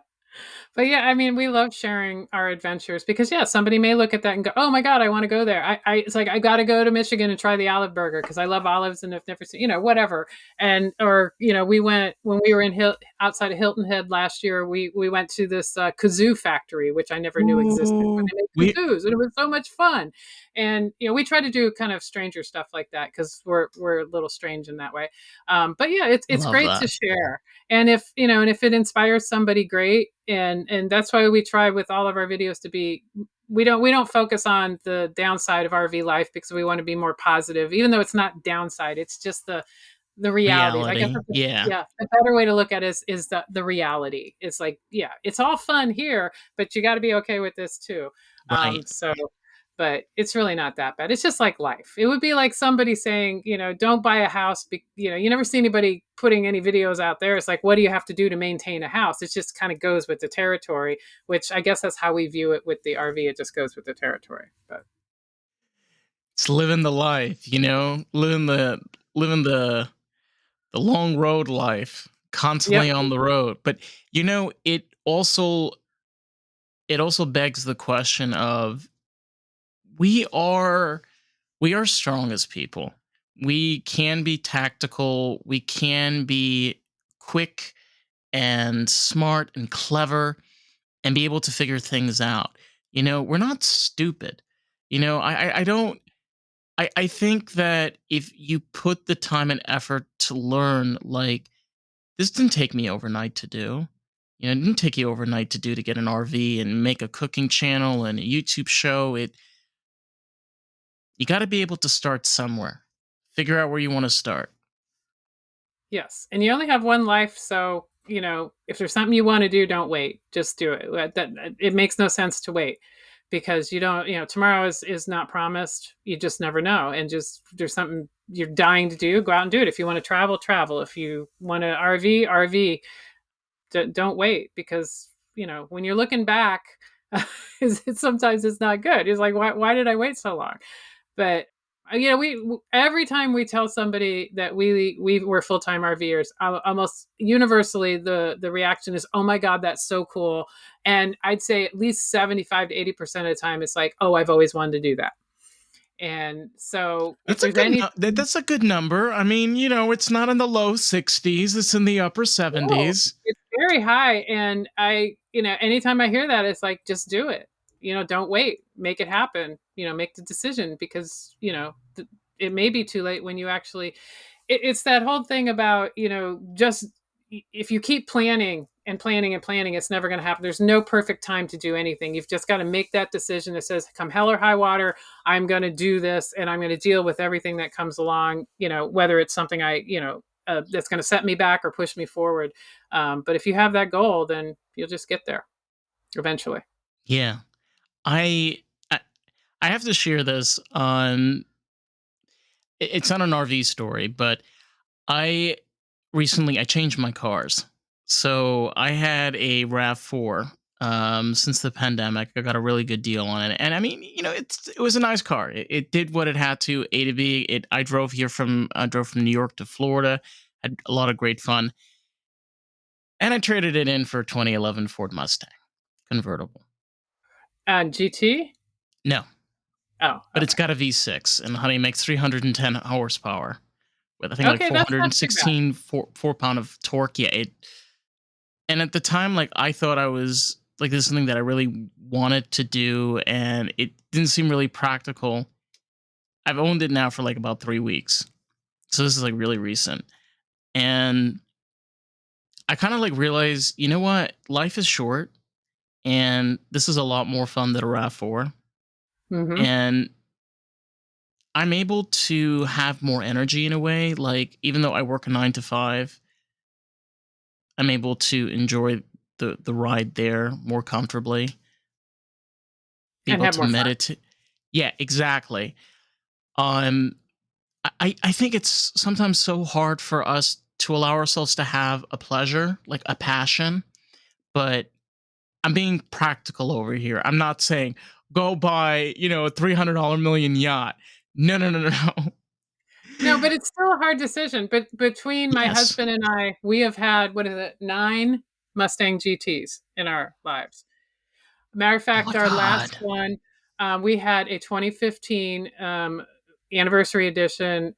But yeah, I mean, we love sharing our adventures, because yeah, somebody may look at that and go, "Oh my god, I want to go there." It's like I got to go to Michigan and try the olive burger because I love olives and I've never seen, whatever. And or we went when we were outside of Hilton Head last year. We went to this kazoo factory, which I never knew existed, where Ooh, they make we kazoos, and it was so much fun. And we try to do kind of stranger stuff like that because we're a little strange in that way. But yeah, it's love great to that. share. And if it inspires somebody, great. And that's why we try with all of our videos to be, we don't focus on the downside of RV life, because we want to be more positive, even though it's not downside, it's just the realities. I guess Reality. that's Yeah. yeah, a better way to look at it is the reality. It's like, yeah, it's all fun here, but you got to be okay with this too. Right. So but it's really not that bad. It's just like life. It would be like somebody saying, don't buy a house. You never see anybody putting any videos out there. It's like, what do you have to do to maintain a house? It just kind of goes with the territory, which I guess that's how we view it with the RV. It just goes with the territory. But It's living the life, living the long road life, yep, constantly on the road. But it also begs the question of we are we are strong as people. We can be tactical, we can be quick and smart and clever and be able to figure things out. We're not stupid. I don't I think that if you put the time and effort to learn, like, this didn't take me overnight to do. It didn't take you overnight to do to get an RV and make a cooking channel and a YouTube show. You got to be able to start somewhere. Figure out where you want to start. yes. And you only have one life, so if there's something you want to do, don't wait. Just do it. It makes no sense to wait because you don't. Tomorrow is not promised. You just never know. And just there's something you're dying to do, go out and do it. If you want to travel, travel. If you want to RV, RV. Don't wait because when you're looking back, sometimes it's not good. It's like why did I wait so long? But we every time we tell somebody that we were full-time RVers, almost universally the reaction is, oh my god, that's so cool. And I'd say at least 75 to 80% of the time it's like, oh, I've always wanted to do that. And so if That's a there's good any that's a good number. I mean, it's not in the low 60s, it's in the upper No, 70s. it's very high. And anytime I hear that, it's like, just do it. Don't wait. Make it happen. Make the decision because, it may be too late when you actually, it's that whole thing about, just if you keep planning and planning and planning, it's never going to happen. There's no perfect time to do anything. You've just got to make that decision that says, come hell or high water, I'm going to do this and I'm going to deal with everything that comes along, whether it's something that's going to set me back or push me forward. But if you have that goal, then you'll just get there eventually. Yeah. I I I have to share this on it's not an RV story, but I recently I changed my cars. So I had a RAV4 since the pandemic. I got a really good deal on it. And I mean, it was a nice car. It did what it had to, A to B. I drove from New York to Florida, had a lot of great fun. And I traded it in for a 2011 Ford Mustang convertible. GT? No, Oh, but it's okay. got a V6 and honey makes 310 horsepower with I think like Okay, that's not too bad. 416 4 pound of torque. Yeah, and at the time, like, I thought I was like, this is something that I really wanted to do, and it didn't seem really practical. I've owned it now for like about 3 weeks, so this is like really recent, and I kind of like realized, you know what, life is short, and this is a lot more fun than a Rav4, Hmm. and I'm able to have more energy in a way. Like, even though I work a 9 to 5, I'm able to enjoy the ride there more comfortably, be And able have to more fun. meditate. Yeah, exactly. Um, I think it's sometimes so hard for us to allow ourselves to have a pleasure, like a passion, but I'm being practical over here. I'm not saying go buy, a $300 million yacht. No, no, no, no, no. No, but it's still a hard decision. But between my Yes. husband and I, we have had, what is it, 9 Mustang GTs in our lives. Matter of Oh my fact, our last god. one, we had a 2015 anniversary edition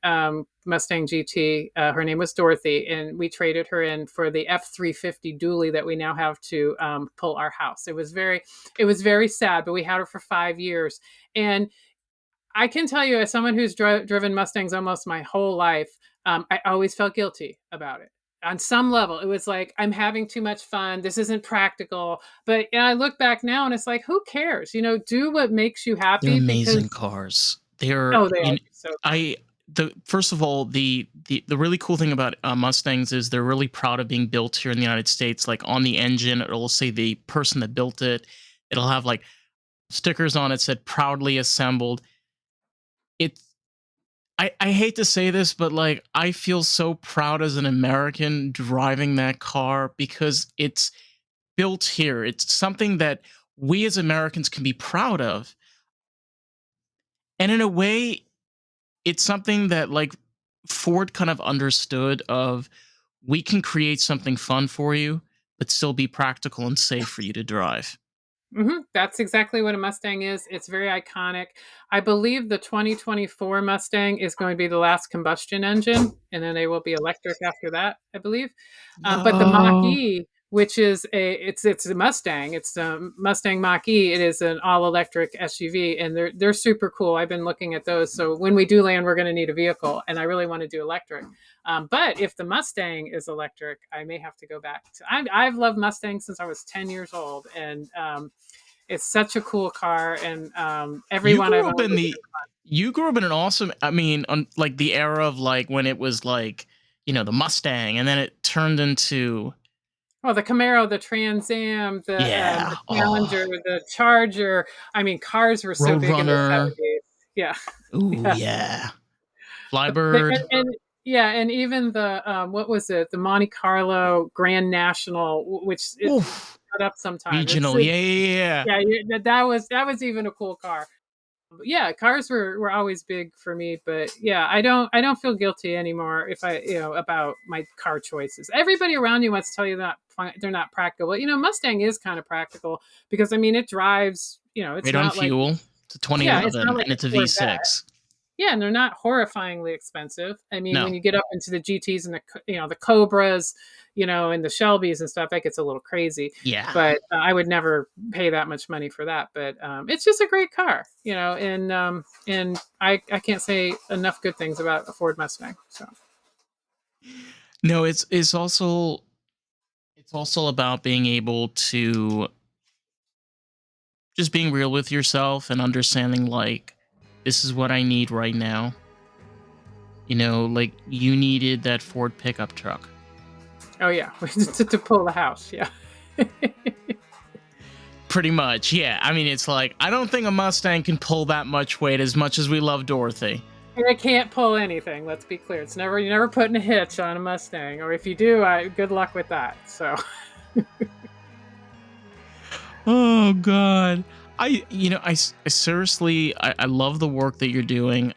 Mustang GT. Her name was Dorothy, and we traded her in for the F350 dually that we now have to pull our house. It was very sad, but we had her for 5 years, and I can tell you, as someone who's driven Mustangs almost my whole life, I always felt guilty about it. On some level, it was like, I'm having too much fun. This isn't practical. But I look back now and it's like, who cares? Do what makes you They're happy because, amazing cars. They're oh, they are so cool. I the first of all, the really cool thing about Mustangs is they're really proud of being built here in the United States. Like, on the engine, it'll say the person that built it. It'll have like Stickers on it said proudly assembled. It's I hate to say this, but like I feel so proud as an American driving that car because it's built here. It's something that we as Americans can be proud of. And in a way, it's something that like Ford kind of understood of we can create something fun for you, but still be practical and safe for you to drive. That's exactly what a Mustang is. It's very iconic. I believe the 2024 Mustang is going to be the last combustion engine, and then they will be electric after that, I believe. But the Mach No. E, which is it's a Mustang, it's a Mustang Mach E. It is an all electric SUV, and they're super cool. I've been looking at those. So when we do land, we're going to need a vehicle, and I really want to do electric. But if the Mustang is electric, I may have to go back to. I've loved Mustangs since I was 10 years old, and it's such a cool car, and You everyone grew I've up owned in has the been you grew up in an awesome I mean, on like the era of like when it was like, the Mustang and then it turned into well, the Camaro, the Trans Am, the yeah. Challenger, Oh, the Charger. I mean, cars were so big in the Roadrunner. 70s. Yeah, Ooh, yeah. yeah. The Flybird, and yeah, and even the what was it? The Monte Carlo Grand National, which it's oof, cut up sometime. regional. Yeah, yeah, yeah. Yeah, that was even a cool car. Yeah, cars were always big for me, but yeah, I don't feel guilty anymore if I about my car choices. Everybody around you wants to tell you that they're not practical. You know, Mustang is kind of practical because I mean it drives. You know, it's Great on not like fuel. It's a yeah, it's not 2011 like and a it's a Corvette. V6. Yeah, and they're not horrifyingly expensive. I mean, when No. you get up into the GTs and the Cobras, and the Shelbys and stuff, that gets a little crazy. Yeah. But I would never pay that much money for that. But it's just a great car, and I can't say enough good things about a Ford Mustang. So No, it's also about being able to just being real with yourself and understanding like this is what I need right now. Like you needed that Ford pickup truck. oh yeah, to pull the house, yeah. Pretty much, yeah. I mean, it's like I don't think a Mustang can pull that much weight as much as we love Dorothy. And it can't pull anything. Let's be clear. You're never putting a hitch on a Mustang, or if you do, good luck with that. So. Oh God, I seriously, I love the work that you're doing.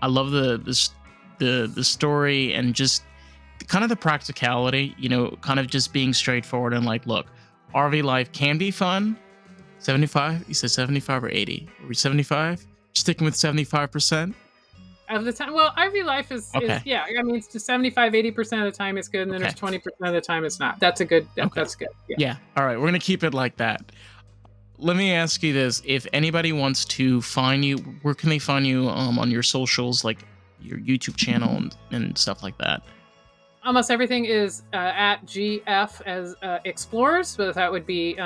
I love the story and just kind of the practicality. Kind of just being straightforward and like, look, RV life can be fun. 75? You said 75 or 80? Are we 75? Sticking with 75%? Of the time, well, RV life is Okay. yeah, I mean it's just 75-80% of the time it's good, and then there's Okay. 20% of the time it's not. That's a good Okay. that's good, yeah. Yeah. All right. We're going to keep it like that. Let me ask you this. If anybody wants to find you, where can they find you on your socials, like your YouTube channel and stuff like that? Almost everything is at GF as explorers, so that would be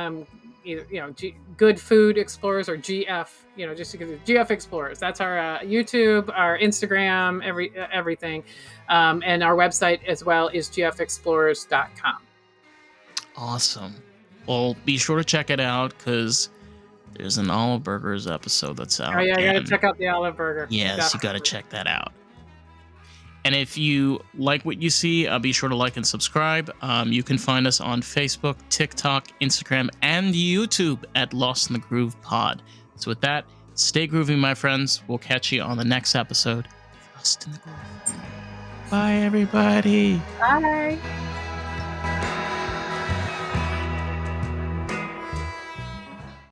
either good food explorers or GF, just because GF explorers. That's our YouTube, our Instagram, everything, and our website as well is gfexplorers.com. Awesome. Well, be sure to check it out because there's an Olive Burgers episode that's Oh out, yeah, I got to and check out the olive burger, yes, you got to definitely. check that out. And if you like what you see, be sure to like and subscribe. You can find us on Facebook, TikTok, Instagram, and YouTube at Lost in the Groove Pod. So with that, stay groovy, my friends. We'll catch you on the next episode of Lost in the Groove. Bye, everybody. Bye.